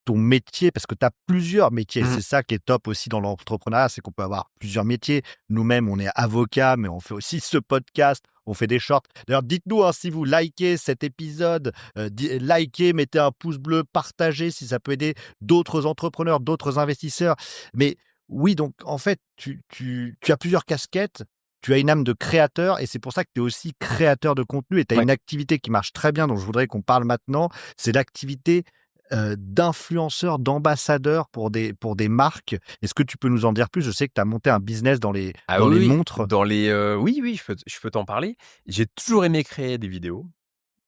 ton métier, parce que tu as plusieurs métiers. Mmh. C'est ça qui est top aussi dans l'entrepreneuriat, c'est qu'on peut avoir plusieurs métiers. Nous-mêmes, on est avocats, mais on fait aussi ce podcast, on fait des shorts. D'ailleurs, dites-nous si vous likez cet épisode, likez, mettez un pouce bleu, partagez si ça peut aider d'autres entrepreneurs, d'autres investisseurs. Mais oui, donc en fait, tu as plusieurs casquettes, tu as une âme de créateur et c'est pour ça que tu es aussi créateur de contenu et tu as Ouais. une activité qui marche très bien dont je voudrais qu'on parle maintenant, c'est l'activité d'influenceurs, d'ambassadeurs pour des marques. Est-ce que tu peux nous en dire plus? Je sais que tu as monté un business dans les Ah dans oui, les oui, montres. oui, je peux t'en parler. J'ai toujours aimé créer des vidéos.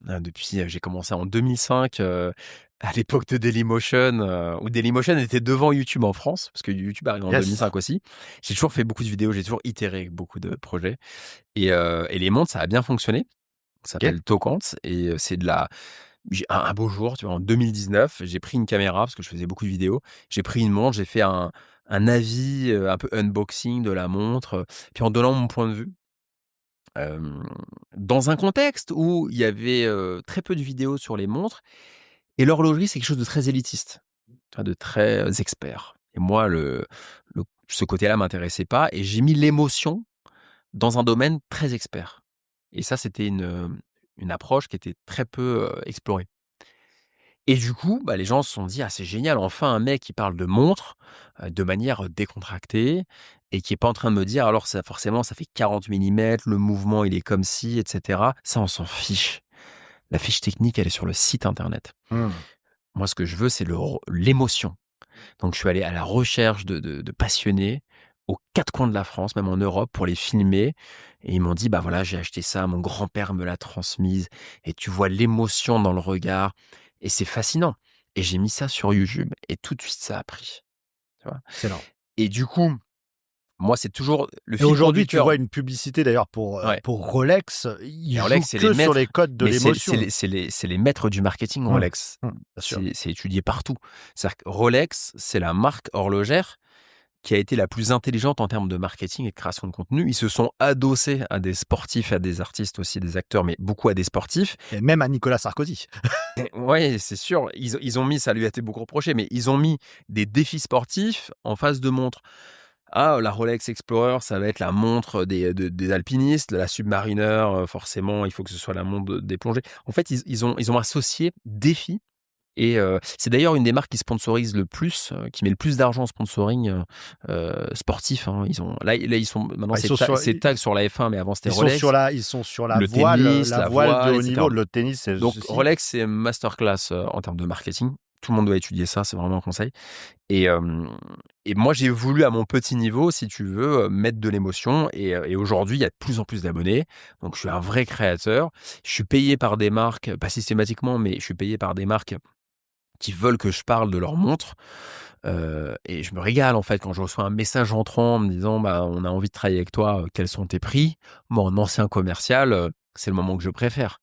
Depuis, j'ai commencé en 2005, à l'époque de Dailymotion, où Dailymotion était devant YouTube en France, parce que YouTube arrive en Yes. 2005 aussi. J'ai toujours fait beaucoup de vidéos, j'ai toujours itéré avec beaucoup de projets et les montres, ça a bien fonctionné. Ça OK. s'appelle Tocant et c'est de la j'ai un beau jour, tu vois, en 2019, j'ai pris une caméra parce que je faisais beaucoup de vidéos. J'ai pris une montre, j'ai fait un avis, un peu unboxing de la montre, puis en donnant mon point de vue. Hem, Dans un contexte où il y avait, très peu de vidéos sur les montres et l'horlogerie, c'est quelque chose de très élitiste, tu vois? De très, expert et moi ce côté-là m'intéressait pas et j'ai mis l'émotion dans un domaine très expert et ça, c'était une approche qui était très peu, explorée et du coup, bah, les gens se sont dit: «Ah, c'est génial, enfin un mec qui parle de montre, de manière, décontractée et qui est pas en train de me dire: "Alors ça forcément ça fait 40 millimètres, le mouvement il est comme ci et cetera". Ça on s'en fiche. La fiche technique elle est sur le site internet. Mmh. Moi ce que je veux c'est l'émotion». Donc je suis allé à la recherche de passionnés aux 4 coins de la France, même en Europe pour les filmer et ils m'ont dit: «Bah, voilà, j'ai acheté ça, mon grand-père me l'a transmise» et tu vois l'émotion dans le regard et c'est fascinant et j'ai mis ça sur YouTube et tout de suite ça a pris, tu vois? Excellent. Et du coup, moi, c'est toujours le Et fil aujourd'hui, tu conducteur. vois une publicité d'ailleurs Ouais, pour Rolex, ils et jouent Rolex, c'est les que sur les maîtres, codes de mais l'émotion. c'est les maîtres du marketing Mmh. Rolex. Mmh. Bien sûr. C'est étudié partout. C'est-à-dire que Rolex, c'est la marque horlogère qui a été la plus intelligente en termes de marketing et de création de contenu. Ils se sont adossés à des sportifs, à des artistes aussi, des acteurs, mais beaucoup à des sportifs. Et même à Nicolas Sarkozy. Ouais, c'est sûr, ils ont mis, ça lui a été beaucoup reproché, mais ils ont mis des défis sportifs en face de montres. Ah, la Rolex Explorer, ça va être la montre des alpinistes, la Submariner, forcément, il faut que ce soit la montre des plongées. En fait, ils ont associé défis et c'est d'ailleurs une des marques qui sponsorise le plus, qui met le plus d'argent en sponsoring, sportif, hein. Ils sont maintenant Bah, c'est TAG sur la F1, mais avant c'était ils Rolex, ils sont sur la le voile, tennis, la la voile de voile, haut etc. niveau. Le tennis, c'est Donc ceci. Rolex, c'est masterclass, en termes de marketing. Tout le monde doit étudier ça, c'est vraiment un conseil et hem et moi, j'ai voulu à mon petit niveau, si tu veux, mettre de l'émotion et aujourd'hui, il y a de plus en plus d'abonnés. Donc je suis un vrai créateur. Je suis payé par des marques, pas systématiquement, mais je suis payé par des marques qui veulent que je parle de leur montre, et je me régale, en fait, quand je reçois un message entrant en me disant: «Bah, on a envie de travailler avec toi, quels sont tes prix?» Moi, en ancien commercial, c'est le moment que je préfère.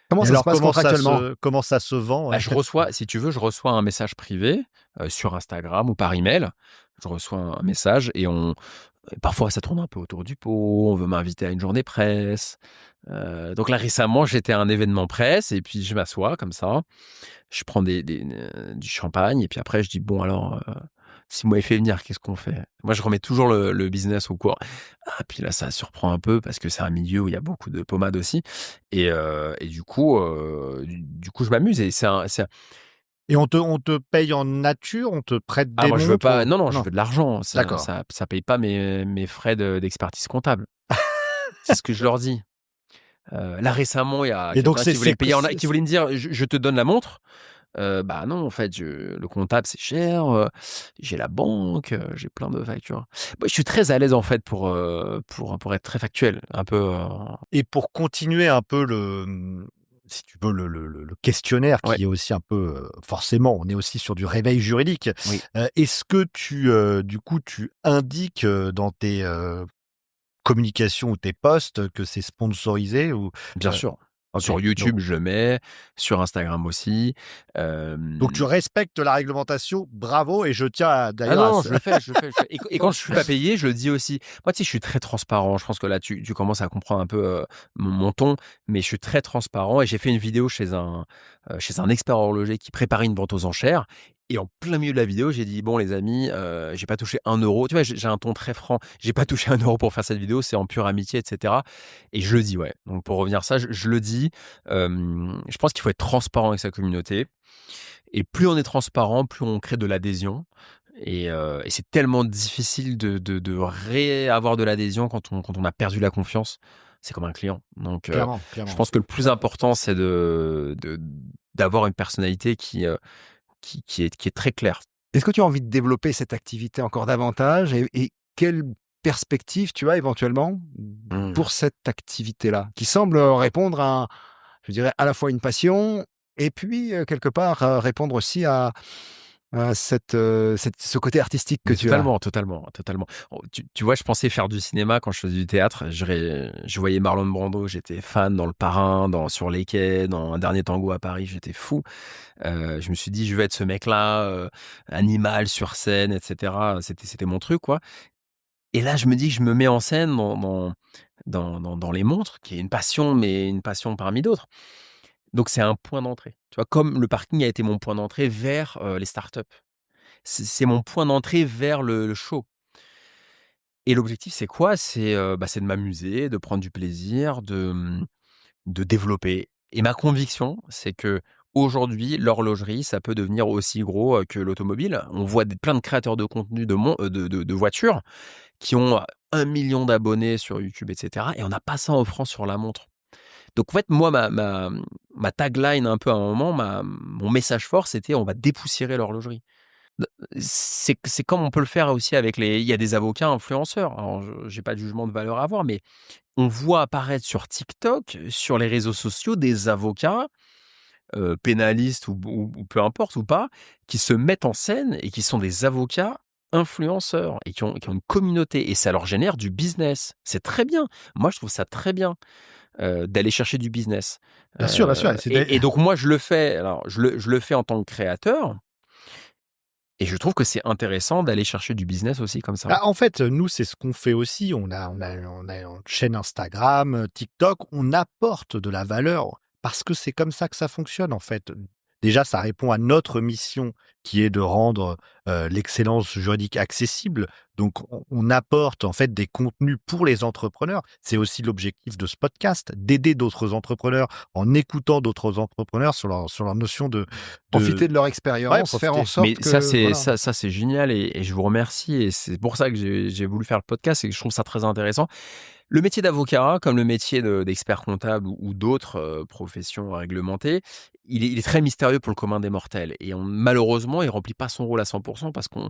Comment Et ça se alors passe contractuellement? comment ça se vend, Bah, ouais? je reçois, si tu veux, je reçois un message privé, sur Instagram ou par email. Je reçois un message et parfois ça tourne un peu autour du pot, on veut m'inviter à une journée presse. Donc là récemment, j'étais à un événement presse et puis je m'assois comme ça, je prends du champagne et puis après je dis: «Bon alors, si vous m'avez fait venir, qu'est-ce qu'on fait?» Moi je remets toujours le business au cours. Ah puis là ça surprend un peu parce que c'est un milieu où il y a beaucoup de pommade aussi et du coup je m'amuse et c'est un Et on te paye en nature? On te prête ah des moi je veux montres pas, ou non, non, je non? veux de l'argent, D'accord. ça paye pas mes frais d'expertise comptable. C'est ce que je leur dis. Là récemment, il y a Et donc quelqu'un qui voulait me payer qui c'est voulait me dire: «Je te donne la montre». Bah non, en fait, le comptable, c'est cher, j'ai la banque, j'ai plein de factures. Moi, je suis très à l'aise, en fait, pour être très factuel, un peu, et pour continuer un peu si tu veux le questionnaire ouais, qui est aussi un peu, forcément, on est aussi sur du réveil juridique. oui, Est-ce que du coup, tu indiques, dans tes, communications ou tes posts que c'est sponsorisé ou bien heu, sûr. OK. Sur YouTube, je le mets, sur Instagram aussi, Donc tu respectes la réglementation, bravo, et je tiens ah d'ailleurs non, je le fais, je le fais, je le fais et quand je suis pas payé, je le dis aussi. Moi, tu sais, je suis très transparent. Je pense que là, tu commences à comprendre un peu, mon ton, mais je suis très transparent et j'ai fait une vidéo chez un expert horloger qui préparait une vente aux enchères et en plein milieu de la vidéo, j'ai dit: «Bon les amis, j'ai pas touché 1 €». Tu vois, j'ai un ton très franc. J'ai pas touché 1 € pour faire cette vidéo, c'est en pure amitié et cetera et je le dis, ouais. Donc pour revenir à ça, je le dis. Je pense qu'il faut être transparent avec sa communauté et plus on est transparent, plus on crée de l'adhésion et c'est tellement difficile de réavoir de l'adhésion quand on a perdu la confiance. C'est comme un client. Donc clairement, je clairement. pense que le plus important, c'est d'avoir une personnalité qui est très clair. Est-ce que tu as envie de développer cette activité encore davantage et quelle perspective tu as éventuellement Mmh. pour cette activité-là, qui semble répondre je dirais, à la fois une passion et puis, quelque part, répondre aussi à ce côté artistique que Mais tu as? totalement, totalement, totalement. Oh, tu vois, je pensais faire du cinéma quand je faisais du théâtre. Je voyais Marlon Brando, j'étais fan dans Le Parrain, sur Les Quais, dans Un Dernier Tango à Paris, j'étais fou. Je me suis dit: «Je veux être ce mec-là, animal sur scène et cetera». C'était mon truc, quoi. Et là, je me dis que je me mets en scène dans les montres, qui est une passion, mais une passion parmi d'autres. Donc c'est un point d'entrée. Tu vois? Comme le parking a été mon point d'entrée vers, les startups. C'est mon point d'entrée vers le show. Et l'objectif, c'est quoi? C'est de m'amuser, de prendre du plaisir, de développer. Et ma conviction, c'est que aujourd'hui, l'horlogerie, ça peut devenir aussi gros, que l'automobile. On voit plein de créateurs de contenu de voitures qui ont 1 000 000 d'abonnés sur YouTube et cetera, et on n'a pas ça en France sur la montre. Donc en fait, moi, ma tagline un peu à un moment, mon message fort, c'était: «On va dépoussiérer l'horlogerie». C'est comme on peut le faire aussi avec il y a des avocats influenceurs. Alors je j'ai pas de jugement de valeur à avoir, mais on voit apparaître sur TikTok, sur les réseaux sociaux, des avocats, pénalistes ou peu importe ou pas, qui se mettent en scène et qui sont des avocats influenceurs et qui ont une communauté, et ça leur génère du business. C'est très bien. Moi, je trouve ça très bien, d'aller chercher du business. Bien sûr, et c'est des Et donc moi, je le fais, alors je le fais en tant que créateur, et je trouve que c'est intéressant d'aller chercher du business aussi comme ça. bah, en fait, nous, c'est ce qu'on fait aussi. On a une chaîne Instagram, TikTok, on apporte de la valeur parce que c'est comme ça que ça fonctionne, en fait. Déjà, ça répond à notre mission qui est de rendre, l'excellence juridique accessible. Donc on apporte, en fait, des contenus pour les entrepreneurs. C'est aussi l'objectif de ce podcast, d'aider d'autres entrepreneurs en écoutant d'autres entrepreneurs sur leur notion de Profiter de leur ouais, expérience, faire en profiter. Mais sorte ça, que voilà. c'est génial, et je vous remercie, et c'est pour ça que j'ai voulu faire le podcast, et que je trouve ça très intéressant. Le métier d'avocat, comme le métier d'expert comptable ou d'autres, professions réglementées, il est très mystérieux pour le commun des mortels, et malheureusement, il remplit pas son rôle à 100 parce qu'on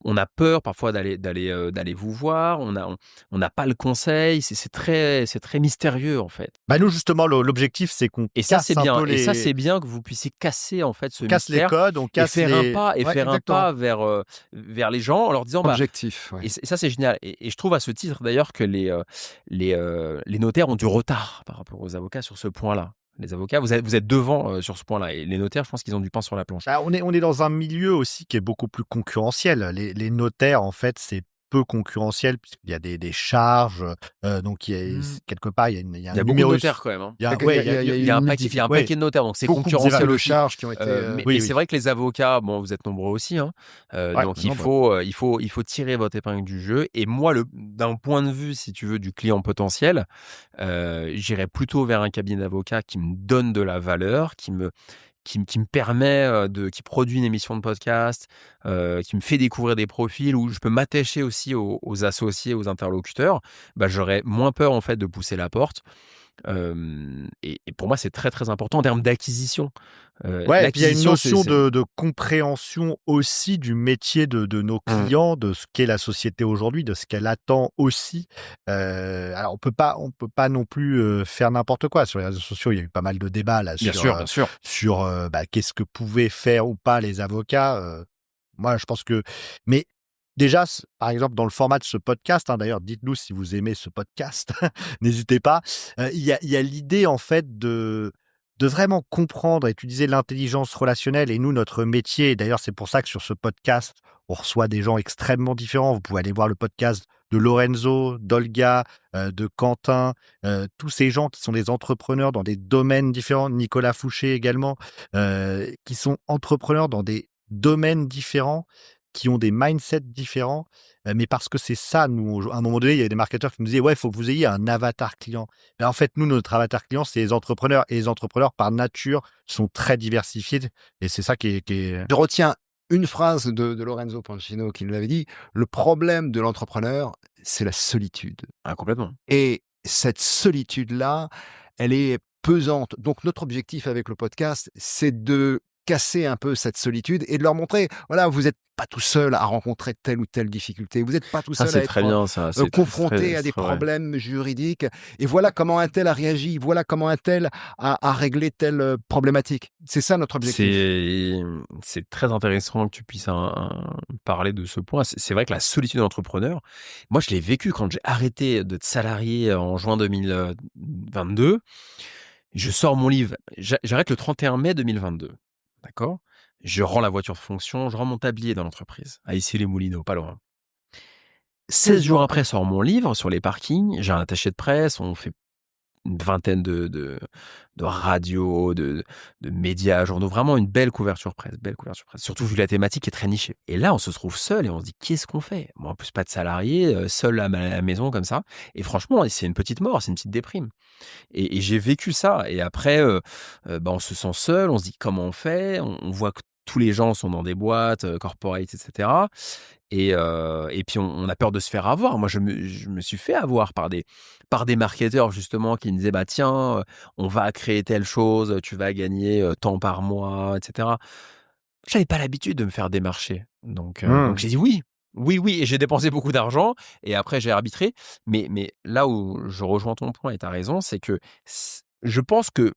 on a peur parfois d'aller vous voir, on n'a pas le conseil, c'est très mystérieux, en fait. Bah, nous, justement, l'objectif, c'est qu'on Et ça, c'est casse un bien, peu et ça, les c'est bien que vous puissiez casser, en fait, ce on casse les mystère, codes, on et casse les ouais, faire un exactement. pas vers les gens en leur disant: «Bah». Objectif, ouais. Et ça, c'est génial, et je trouve à ce titre d'ailleurs que les notaires ont du retard par rapport aux avocats sur ce point-là. Les avocats, vous êtes devant, sur ce point-là, et les notaires, je pense qu'ils ont du pain sur la planche. Bah, on est dans un milieu aussi qui est beaucoup plus concurrentiel. Les notaires, en fait, c'est peu concurrentiel puisqu'il y a des charges, donc il y a Mmh. quelque part, il y a Il y un a beaucoup de numerus notaires quand même, hein. il y a Il y ouais, a il y a il y a Il y a un une paquet il y a un ouais, paquet de notaires, donc c'est beaucoup concurrentiel de aussi. charges qui ont été, Mais oui, c'est oui. vrai que les avocats, bon, vous êtes nombreux aussi, hein, Ouais, donc il non, bah, faut, il faut tirer votre épingle du jeu, et moi, d'un point de vue, si tu veux, du client potentiel, j'irais plutôt vers un cabinet d'avocats qui me donne de la valeur, qui me permet, qui produit une émission de podcast, qui me fait découvrir des profils où je peux m'attacher aussi aux associés, aux interlocuteurs. Bah, j'aurais moins peur, en fait, de pousser la porte. Et pour moi, c'est très, très important en termes d'acquisition. ouais, et puis il y a une L'acquisition, notion de compréhension aussi du métier de nos Mmh. clients, de ce qu'est la société aujourd'hui, de ce qu'elle attend aussi. Alors on peut pas non plus, faire n'importe quoi. Sur les réseaux sociaux, il y a eu pas mal de débats là Bien sûr, bien sûr. sur, bah, qu'est-ce que pouvaient faire ou pas les avocats, moi je pense que mais déjà par exemple dans le format de ce podcast, hein, d'ailleurs dites-nous si vous aimez ce podcast, n'hésitez pas. Il y a l'idée en fait de vraiment comprendre, et tu disais l'intelligence relationnelle, et nous, notre métier, et d'ailleurs, c'est pour ça que sur ce podcast, on reçoit des gens extrêmement différents. Vous pouvez aller voir le podcast de Lorenzo, d'Olga, de Quentin, tous ces gens qui sont des entrepreneurs dans des domaines différents, Nicolas Fouché également, qui sont entrepreneurs dans des domaines différents, qui ont des mindsets différents, mais parce que c'est ça, nous, à un moment donné, il y a des marketeurs qui nous disaient: «Ouais, il faut que vous ayez un avatar client». Mais en fait, nous, notre avatar client, c'est les entrepreneurs, et les entrepreneurs, par nature, sont très diversifiés, et c'est ça qui est Je retiens une phrase de Lorenzo Pancino qui nous l'avait dit: «Le problème de l'entrepreneur, c'est la solitude» Ah, complètement. et cette solitude-là, elle est pesante. Donc notre objectif avec le podcast, c'est de casser un peu cette solitude et de leur montrer, voilà, vous n'êtes pas tout seul à rencontrer telle ou telle difficulté. Vous n'êtes pas tout Ça, seul à c'est très être bien ça, confronté à c'est des très vrai. problèmes juridiques. Et voilà comment un tel a réagi. Voilà comment un tel a réglé telle problématique. C'est ça notre objectif. C'est très intéressant que tu puisses parler de ce point. C'est vrai que la solitude d'entrepreneur, moi, je l'ai vécu quand j'ai arrêté d'être salarié en juin 2022. Je sors mon livre, j'arrête le 31 mai 2022, d'accord? Je rends la voiture de fonction, je rends mon tablier dans l'entreprise, à Issy-les-Moulineaux, pas loin. 16 jours après sort mon livre sur les parkings, j'ai un attaché de presse, on fait une vingtaine de radios, de médias, journaux, vraiment une belle couverture presse, surtout vu la thématique est très nichée. Et là, on se trouve seul et on se dit: «Qu'est-ce qu'on fait?» Moi, en plus, pas de salarié, seul à la maison comme ça et franchement, c'est une petite mort, c'est une petite déprime. Et j'ai vécu ça et après, on se sent seul, on se dit: «Comment on fait?» On voit que tous les gens sont dans des boîtes, corporate et cetera et puis on a peur de se faire avoir. Moi, je me suis fait avoir par des marketeurs justement qui me disaient: «Bah tiens, on va créer telle chose, tu vas gagner, tant par mois» et cetera. J'avais pas l'habitude de me faire démarcher donc Mmh. j'ai dit: «Oui». Oui, oui et j'ai dépensé beaucoup d'argent et après j'ai arbitré. Mais là où je rejoins ton point et tu as raison, c'est que je pense que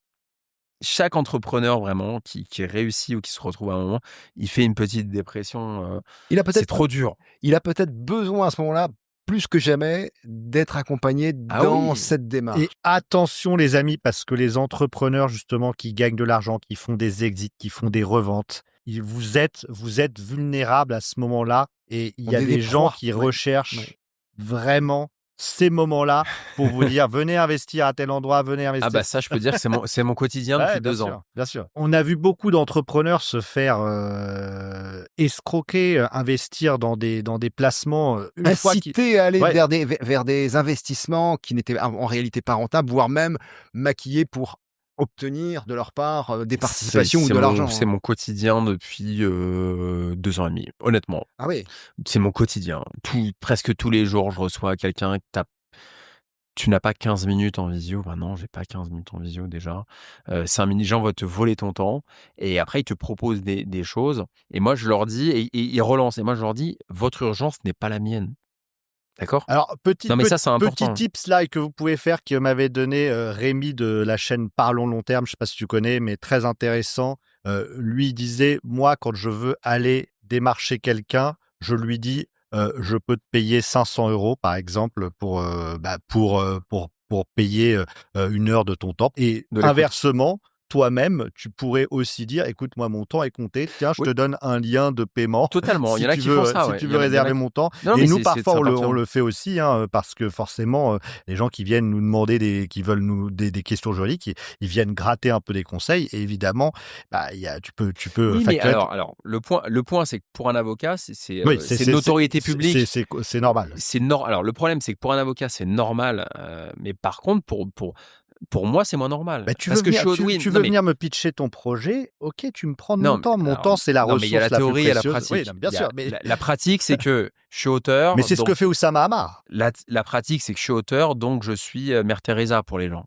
chaque entrepreneur vraiment qui réussit ou qui se retrouve à un moment, il fait une petite dépression, Il a c'est peut-être trop dur. il a peut-être besoin à ce moment-là, plus que jamais, d'être accompagné Ah dans oui! cette Et démarche. attention les amis, parce que les entrepreneurs justement qui gagnent de l'argent, qui font des exits, qui font des reventes, vous êtes vulnérables à ce moment-là et il y On a est des des gens proies. qui Oui, oui. recherchent vraiment ces moments-là pour vous dire: «Venez investir à tel endroit, venez Ah investir». bah ça, je peux dire que c'est mon quotidien Ouais, depuis bien 2 ans. sûr, bien sûr. On a vu beaucoup d'entrepreneurs se faire, escroquer, investir dans des placements, une fois qu'ils Inciter à aller ouais. vers des investissements qui n'étaient en réalité pas rentables, voire même maquillés pour obtenir de leur part, des C'est participations ou c'est de mon l'argent, c'est hein. mon quotidien depuis, 2 ans et demi. Honnêtement, Ah oui. c'est mon quotidien. Presque tous les jours, je reçois quelqu'un qui tape: «Tu n'as pas 15 minutes en visio?» Bah non, j'ai pas 15 minutes en visio déjà. 5 minutes, les gens vont te voler ton temps et après ils te proposent des choses et moi je leur dis et ils relancent et moi je leur dis: «Votre urgence n'est pas la mienne». D'accord? Alors, Non mais ça, c'est petit important. tips là que vous pouvez faire que m'avait donné, Rémi de la chaîne Parlons Long Terme, je sais pas si tu connais, mais très intéressant. Lui, il disait: «Moi, quand je veux aller démarcher quelqu'un, je lui dis, je peux te payer 500 € par exemple pour payer, 1 heure de ton temps» et De l'écoute. inversement, toi-même, tu pourrais aussi dire: «Écoute, moi, mon temps est compté. Tiens, je Oui, te donne un lien de paiement totalement. Il y si en a tu qui font veux, ça, si ouais. tu veux Il y en a réserver qui mon temps». non Et mais nous, c'est parfois, ça on pertinent. le fait aussi, hein, parce que forcément, les gens qui viennent nous demander qui veulent nous des questions juridiques, ils viennent gratter un peu des conseils et évidemment, bah, il y a tu peux Oui, mais facturer ton alors le point, c'est que pour un avocat, oui, c'est c'est une c'est c'est notoriété c'est c'est publique. c'est co c'est normal. Alors le problème, c'est que pour un avocat, c'est normal, mais par contre pour moi, c'est moins normal. Bah, tu veux Parce que je venir suis au tu oui, tu non veux mais venir me pitcher ton projet, OK, tu me prends de mon non, temps. Mon alors temps, c'est la non, mais il y a la ressource la plus théorie et la précieuse. Oui, non, pratique. bien Il y a sûr, mais la pratique, c'est que je suis auteur, mais c'est ce que donc fait Oussama Hamar. la pratique, c'est que je suis auteur, donc je suis, Mère Teresa pour les gens.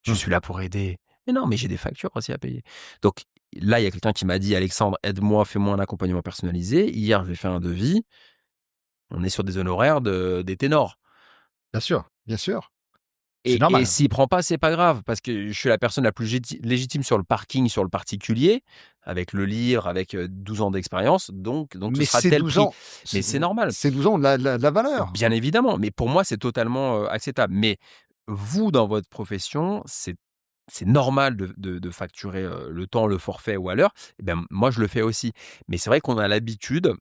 Je Mmh. suis là pour aider. Mais non, mais j'ai des factures aussi à payer. Donc là, il y a quelqu'un qui m'a dit: «Alexandre, aide-moi, fais-moi un accompagnement personnalisé». Hier, je lui ai fait un devis. On est sur des honoraires des ténors Bien sûr, Bien sûr. C'est et normal. s'il prend pas, c'est pas grave parce que je suis la personne la plus légitime sur le parking, sur le particulier, avec le livre, avec, 12 ans d'expérience, donc ce Mais sera ces tel 12 prix. ans, Mais c'est normal. ces 12 ans ont de la valeur. Bien évidemment, mais pour moi, c'est totalement, acceptable. Mais vous, dans votre profession, c'est normal de facturer, le temps, le forfait ou à l'heure. Et ben, moi, je le fais aussi. Mais c'est vrai qu'on a l'habitude,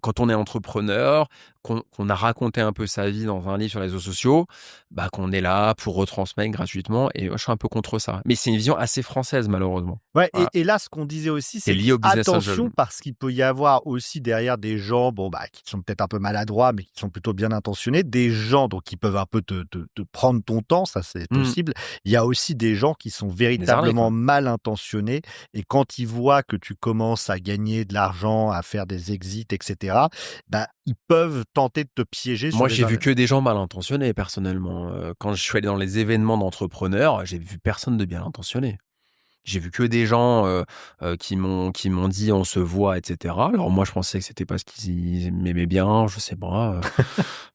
quand on est entrepreneur, qu'on a raconté un peu sa vie dans un livre sur les réseaux sociaux, bah, qu'on est là pour retransmettre gratuitement et moi, je suis un peu contre ça. Mais c'est une vision assez française malheureusement. Ouais Voilà, et là, ce qu'on disait aussi, c'est c'est lié au business angel. qu'attention parce qu'il peut y avoir aussi derrière des gens, bon, bah, qui sont peut-être un peu maladroits, mais qui sont plutôt bien intentionnés. Des gens donc qui peuvent un peu te prendre ton temps, ça c'est Mmh. possible. Il y a aussi des gens qui sont Des arnaques, véritablement quoi. mal intentionnés et quand ils voient que tu commences à gagner de l'argent, à faire des exits et cetera, bah, ils peuvent tenter de te piéger sur Moi, des j'ai vu inv que des gens mal intentionnés personnellement, quand je suis allé dans les événements d'entrepreneurs, j'ai vu personne de bien intentionné. J'ai vu que des gens qui m'ont dit on se voit, etc. Alors moi, je pensais que c'était parce qu'ils m'aimaient bien, je sais pas.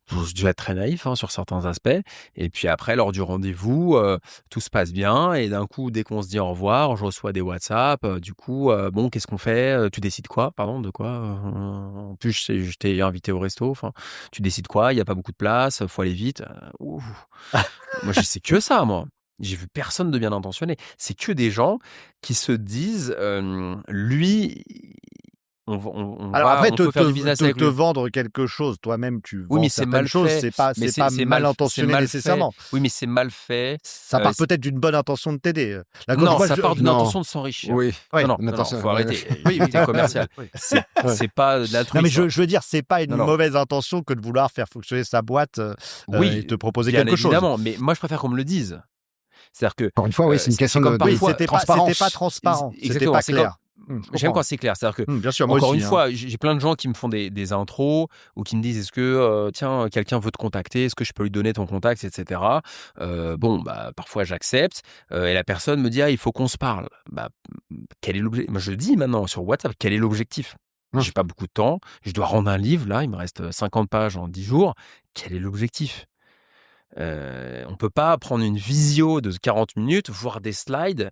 Je dû être très naïf sur certains aspects. Et puis après, lors du rendez-vous, tout se passe bien. Et d'un coup, dès qu'on se dit au revoir, je reçois des WhatsApp. Du coup, bon, qu'est-ce qu'on fait? Tu décides quoi? Pardon, de quoi? En plus, je t'ai invité au resto. Enfin, tu décides quoi? Il n'y a pas beaucoup de place, faut aller vite. Ouh. Moi, je sais que ça, moi. J'ai vu personne de bien intentionné. C'est que des gens qui se disent, lui, Alors après, on peut faire du business avec te lui. vendre quelque chose, toi-même, tu Oui, vends mais c'est certaines mal choses, fait. Mais c'est pas mal c'est intentionné mal fait. nécessairement. Oui, mais c'est mal fait. Ça part C'est peut-être d'une bonne intention de t'aider. Là, quand non, moi, ça part d'une Non. intention de s'enrichir. Oui. oui, Non, Attention. faut arrêter. oui, Tout est commercial. oui. Ouais. C'est pas de Non, mais l'altruisme. je veux dire, c'est pas une Non, non. mauvaise intention que de vouloir faire fonctionner sa boîte et Oui, te proposer bien quelque chose. évidemment, mais moi, je préfère qu'on me le dise. C'est-à-dire que Encore une fois, oui, c'est une question c'est comme de Oui, parfois c'était transparence. pas transparent, c'était exactement, pas c'est comme clair. Je j'aime comprends. quand c'est clair. C'est-à-dire que Bien sûr, moi encore aussi. une fois, j'ai plein de gens qui me font des intros ou qui me disent: «Est-ce que, tiens, quelqu'un veut te contacter, est-ce que je peux lui donner ton contact?» et cetera. Bon, bah, parfois j'accepte, et la personne me dit: «Ah, il faut qu'on se parle». Bah, quel est l'objet moi, je le dis maintenant sur WhatsApp, quel est l'objectif? Hum. J'ai pas beaucoup de temps, je dois rendre un livre là, il me reste 50 pages en 10 jours. Quel est l'objectif? On peut pas prendre une visio de 40 minutes, voir des slides,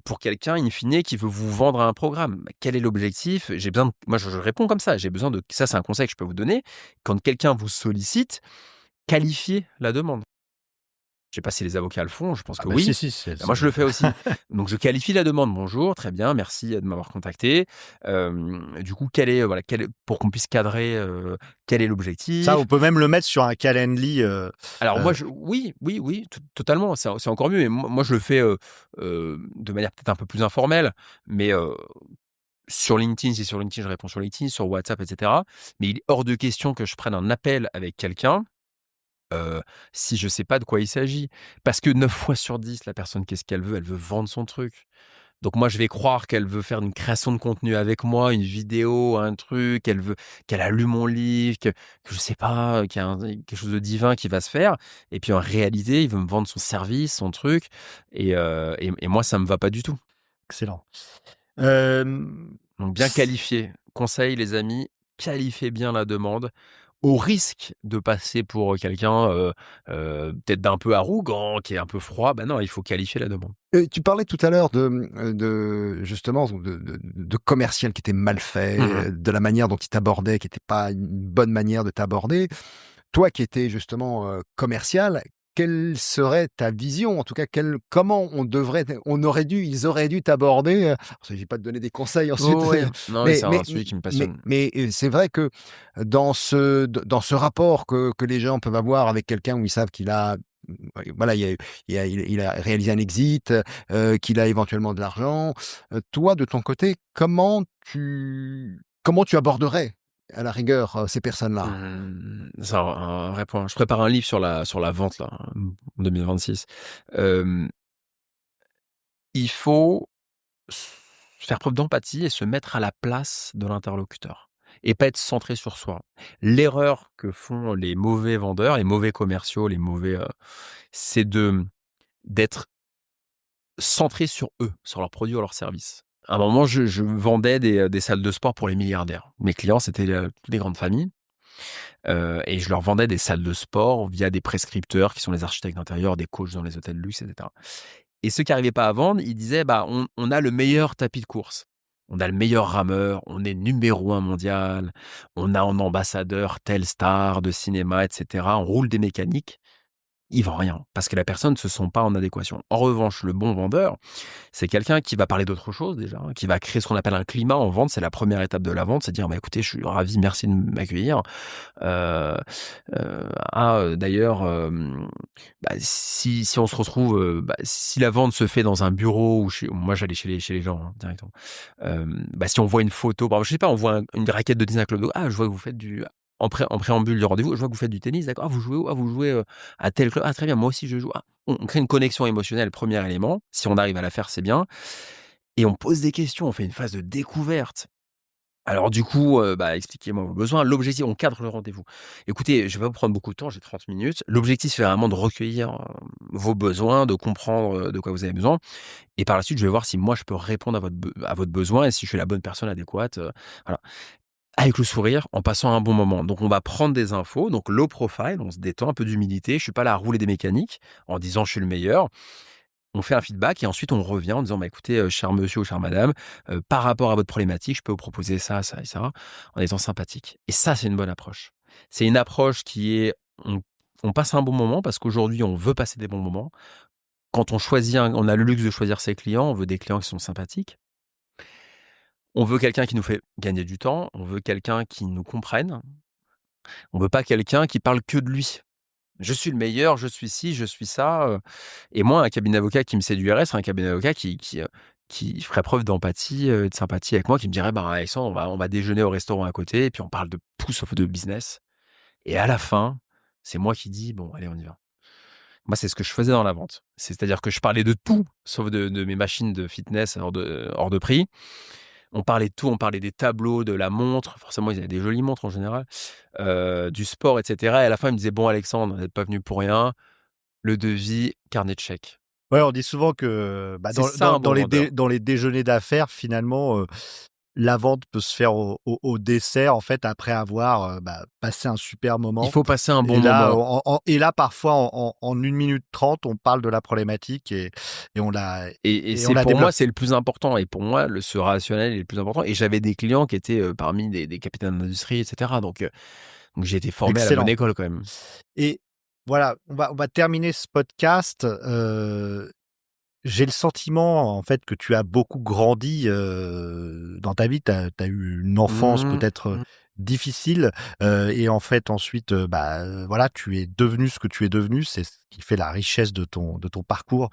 pour quelqu'un in fine qui veut vous vendre un programme. Quel est l'objectif? J'ai besoin de moi je réponds comme ça, j'ai besoin de ça c'est un conseil que je peux vous donner. Quand quelqu'un vous sollicite, qualifiez la demande. Je sais pas si les avocats le font, je pense Ah que bah oui. si, c'est Bah, moi, je le fais aussi. Donc, je qualifie la demande. Bonjour, très bien, merci de m'avoir contacté. Du coup, pour qu'on puisse cadrer, quel est ça, l'objectif? on peut même le mettre sur un Calendly. Alors moi, oui, totalement, c'est encore mieux. Mais moi, je le fais de manière peut-être un peu plus informelle, mais sur LinkedIn, si sur LinkedIn, je réponds sur LinkedIn, sur WhatsApp, etc. Mais il est hors de question que je prenne un appel avec quelqu'un si je sais pas de quoi il s'agit. Parce que 9 fois sur 10, la personne, qu'est-ce qu'elle veut? Elle veut vendre son truc. Donc moi, je vais croire qu'elle veut faire une création de contenu avec moi, une vidéo, un truc, qu'elle a lu mon livre, que je sais pas, qu'il y a quelque chose de divin qui va se faire. Et puis en réalité, il veut me vendre son service, son truc. Et moi, ça me va pas du tout. Excellent. Euh, Donc bien qualifier. Conseil, les amis, qualifiez bien la demande. Au risque de passer pour quelqu'un peut-être d'un peu arrogant, qui est un peu froid, ben non, il faut qualifier la demande. Tu parlais tout à l'heure de justement de commercial qui était mal fait, de la manière dont il t'abordait, qui n'était pas une bonne manière de t'aborder. Toi qui étais justement commercial, quelle serait ta vision? En tout cas, comment ils auraient dû t'aborder? Il ne s'agit pas de donner des conseils ensuite, Oh ouais, non mais c'est un sujet qui me passionne. c'est vrai que dans ce rapport que les gens peuvent avoir avec quelqu'un où ils savent qu'il a voilà, il a réalisé un exit, qu'il a éventuellement de l'argent. Toi, de ton côté, comment tu aborderais, à la rigueur, ces personnes-là? C'est un vrai point. Je prépare un livre sur la vente là, en 2026. Il faut faire preuve d'empathie et se mettre à la place de l'interlocuteur et pas être centré sur soi. L'erreur que font les mauvais vendeurs, les mauvais commerciaux, c'est d'être centrés sur eux, sur leurs produits ou leurs services. À un moment, je vendais des salles de sport pour les milliardaires. Mes clients, c'était toutes des grandes familles. Et je leur vendais des salles de sport via des prescripteurs qui sont les architectes d'intérieur, des coachs dans les hôtels de luxe, etc. Et ceux qui n'arrivaient pas à vendre, ils disaient bah, on a le meilleur tapis de course. On a le meilleur rameur, on est numéro 1 mondial, on a en ambassadeur telle star de cinéma, etc. On roule des mécaniques. Ils vendent rien parce que la personne ne se sent pas en adéquation. En revanche, le bon vendeur, c'est quelqu'un qui va parler d'autre chose déjà, qui va créer ce qu'on appelle un climat en vente. C'est la première étape de la vente, c'est dire bah, écoutez, je suis ravi, merci de m'accueillir. D'ailleurs, bah, si on se retrouve, si la vente se fait dans un bureau ou moi j'allais chez les gens directement. Bah, si on voit une photo, par exemple, je sais pas, on voit une raquette de tennis à club. Ah, je vois que vous faites en préambule du rendez-vous, je vois que vous faites du tennis, d'accord. Ah, vous jouez où? Ah, vous jouez à tel club. Ah, très bien, moi aussi je joue. Ah, on crée une connexion émotionnelle, premier élément. Si on arrive à la faire, c'est bien. Et on pose des questions, on fait une phase de découverte. Alors du coup, expliquez-moi vos besoins. L'objectif, on cadre le rendez-vous. Écoutez, je vais pas vous prendre beaucoup de temps, j'ai 30 minutes. L'objectif, c'est vraiment de recueillir, vos besoins, de comprendre, de quoi vous avez besoin et par la suite, je vais voir si moi je peux répondre à votre besoin et si je suis la bonne personne adéquate, voilà. Avec le sourire, en passant un bon moment. Donc on va prendre des infos, donc low profile, on se détend, un peu d'humilité. Je suis pas là à rouler des mécaniques en disant: «Je suis le meilleur». On fait un feedback et ensuite on revient en disant: «Bah, écoutez, cher monsieur ou chère madame, par rapport à votre problématique, je peux vous proposer ça, ça et ça», en étant sympathique et ça, c'est une bonne approche. C'est une approche qui est on passe un bon moment parce qu'aujourd'hui, on veut passer des bons moments. Quand on a le luxe de choisir ses clients, on veut des clients qui sont sympathiques. On veut quelqu'un qui nous fait gagner du temps, on veut quelqu'un qui nous comprenne. On veut pas quelqu'un qui parle que de lui. Je suis le meilleur, je suis ci, je suis ça, et moi, un cabinet d'avocat qui me séduirait serait un cabinet d'avocat qui ferait preuve d'empathie, de sympathie avec moi, qui me dirait: «Bah, Alexandre, on va déjeuner au restaurant à côté et puis on parle de tout sauf de business» et à la fin, c'est moi qui dis: «Bon, allez, on y va». Moi, c'est ce que je faisais dans la vente. C'est-à-dire que je parlais de tout sauf de mes machines de fitness hors de prix. On parlait de tout, on parlait des tableaux, de la montre, forcément ils avaient des jolies montres en général, du sport et cetera et à la fin ils me disaient: «Bon Alexandre, vous n'êtes pas venu pour rien, le devis, carnet de chèques». Ouais, on dit souvent que, C'est ça un bon vendeur. dans les déjeuners d'affaires, finalement, la vente peut se faire au dessert, en fait, après avoir, passé un super Il moment. faut passer un bon Et là, moment parfois, en 1 minute 30, on parle de la problématique et et et on c'est la pour moi, développe. c'est le plus important et pour moi, ce rationnel est le plus important et j'avais des clients qui étaient, parmi des capitaines d'industrie et cetera donc j'ai été formé à la bonne Excellent. école quand même. Et voilà, on va terminer ce podcast. J'ai le sentiment, en fait, que tu as beaucoup grandi, dans ta vie. Tu as eu une enfance Mmh peut-être, mh. difficile, et en fait ensuite, voilà, tu es devenu ce que tu es devenu. C'est ce qui fait la richesse de ton parcours.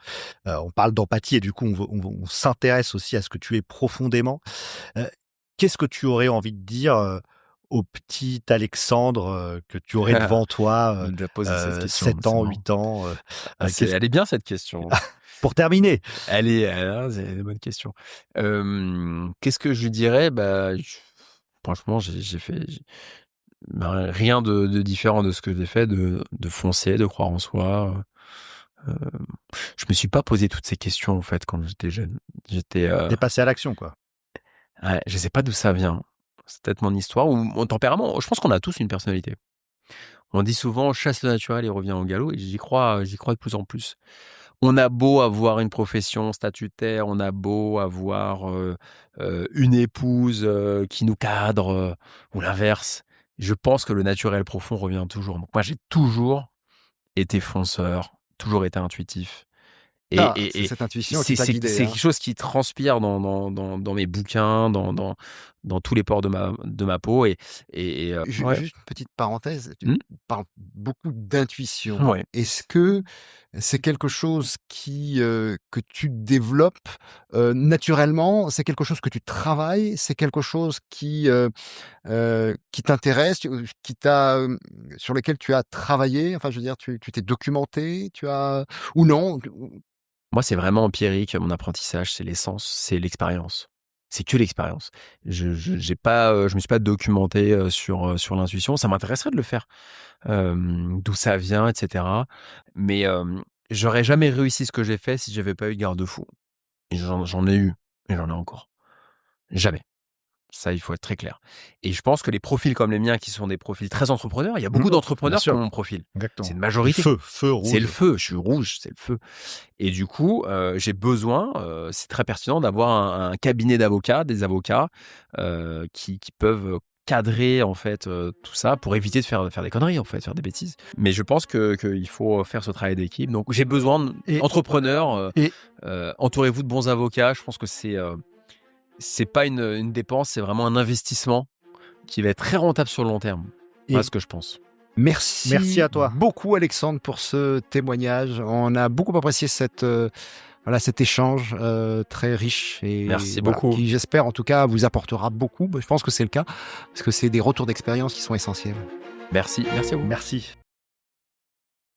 On parle d'empathie et du coup on s'intéresse aussi à ce que tu es profondément. Heu, Qu'est-ce que tu aurais envie de dire, au petit Alexandre, que tu aurais devant toi, On m'a déjà posé cette question, 7 c'est ans, marrant. 8 ans, qu'est-ce Elle est bien cette question. pour terminer? C'est une bonne question. Qu'est-ce que je lui dirais? Franchement, rien de différent de ce que j'ai fait, de foncer, de croire en soi, je me suis pas posé toutes ces questions, en fait, quand j'étais jeune. Tu passé à l'action, quoi. Ouais, je sais pas d'où ça vient. C'est peut-être mon histoire ou mon tempérament. Je pense qu'on a tous une personnalité. On dit souvent: «Chasse le naturel et reviens au galop» et j'y crois de plus en plus. On a beau avoir une profession statutaire, on a beau avoir, une épouse, qui nous cadre, ou l'inverse. Je pense que le naturel profond revient toujours. Donc moi, j'ai toujours été fonceur, toujours été intuitif et Ah, et c'est et cette intuition qui t'a guidé, c'est hein. quelque chose qui transpire dans mes bouquins, dans tous les pores de ma peau ouais. Juste une petite parenthèse, tu Mmh? parles beaucoup d'intuition. Ouais. Est-ce que c'est quelque chose que tu développes, naturellement? C'est quelque chose que tu travailles? C'est quelque chose qui t'intéresse, sur lequel tu as travaillé? Enfin, je veux dire, tu t'es documenté? Ou non? Moi, c'est vraiment empirique, mon apprentissage, c'est l'essence, c'est l'expérience. C'est que l'expérience. Je me suis pas documenté, sur l'intuition. Ça m'intéresserait de le faire, d'où ça vient et cetera. Mais, j'aurais jamais réussi ce que j'ai fait si j'avais pas eu de garde-fou. Et j'en ai eu et j'en ai encore. Jamais. Ça, il faut être très clair. Et je pense que les profils comme les miens qui sont des profils très entrepreneurs, il y a Mmh, beaucoup bien d'entrepreneurs qui ont sûr, mon profil. C'est exactement. une Du majorité. feu, feu C'est le rouge. feu, je suis rouge, c'est le feu. Et du coup, j'ai besoin, c'est très pertinent d'avoir un cabinet d'avocats, des avocats, qui peuvent cadrer en fait, tout ça pour éviter de faire des conneries en fait, faire des bêtises. Mais je pense que qu'il faut faire ce travail d'équipe. Donc j'ai besoin Et d'entrepreneurs, et entourez-vous de bons avocats. Je pense que c'est pas une dépense, c'est vraiment un investissement qui va être très rentable sur le long terme. Voilà et ce que je pense. merci Merci à toi. beaucoup Alexandre pour ce témoignage. On a beaucoup apprécié cet échange très riche et Merci voilà, beaucoup. qui j'espère en tout cas vous apportera beaucoup. Je pense que c'est le cas parce que c'est des retours d'expérience qui sont essentiels. Merci à vous. Merci.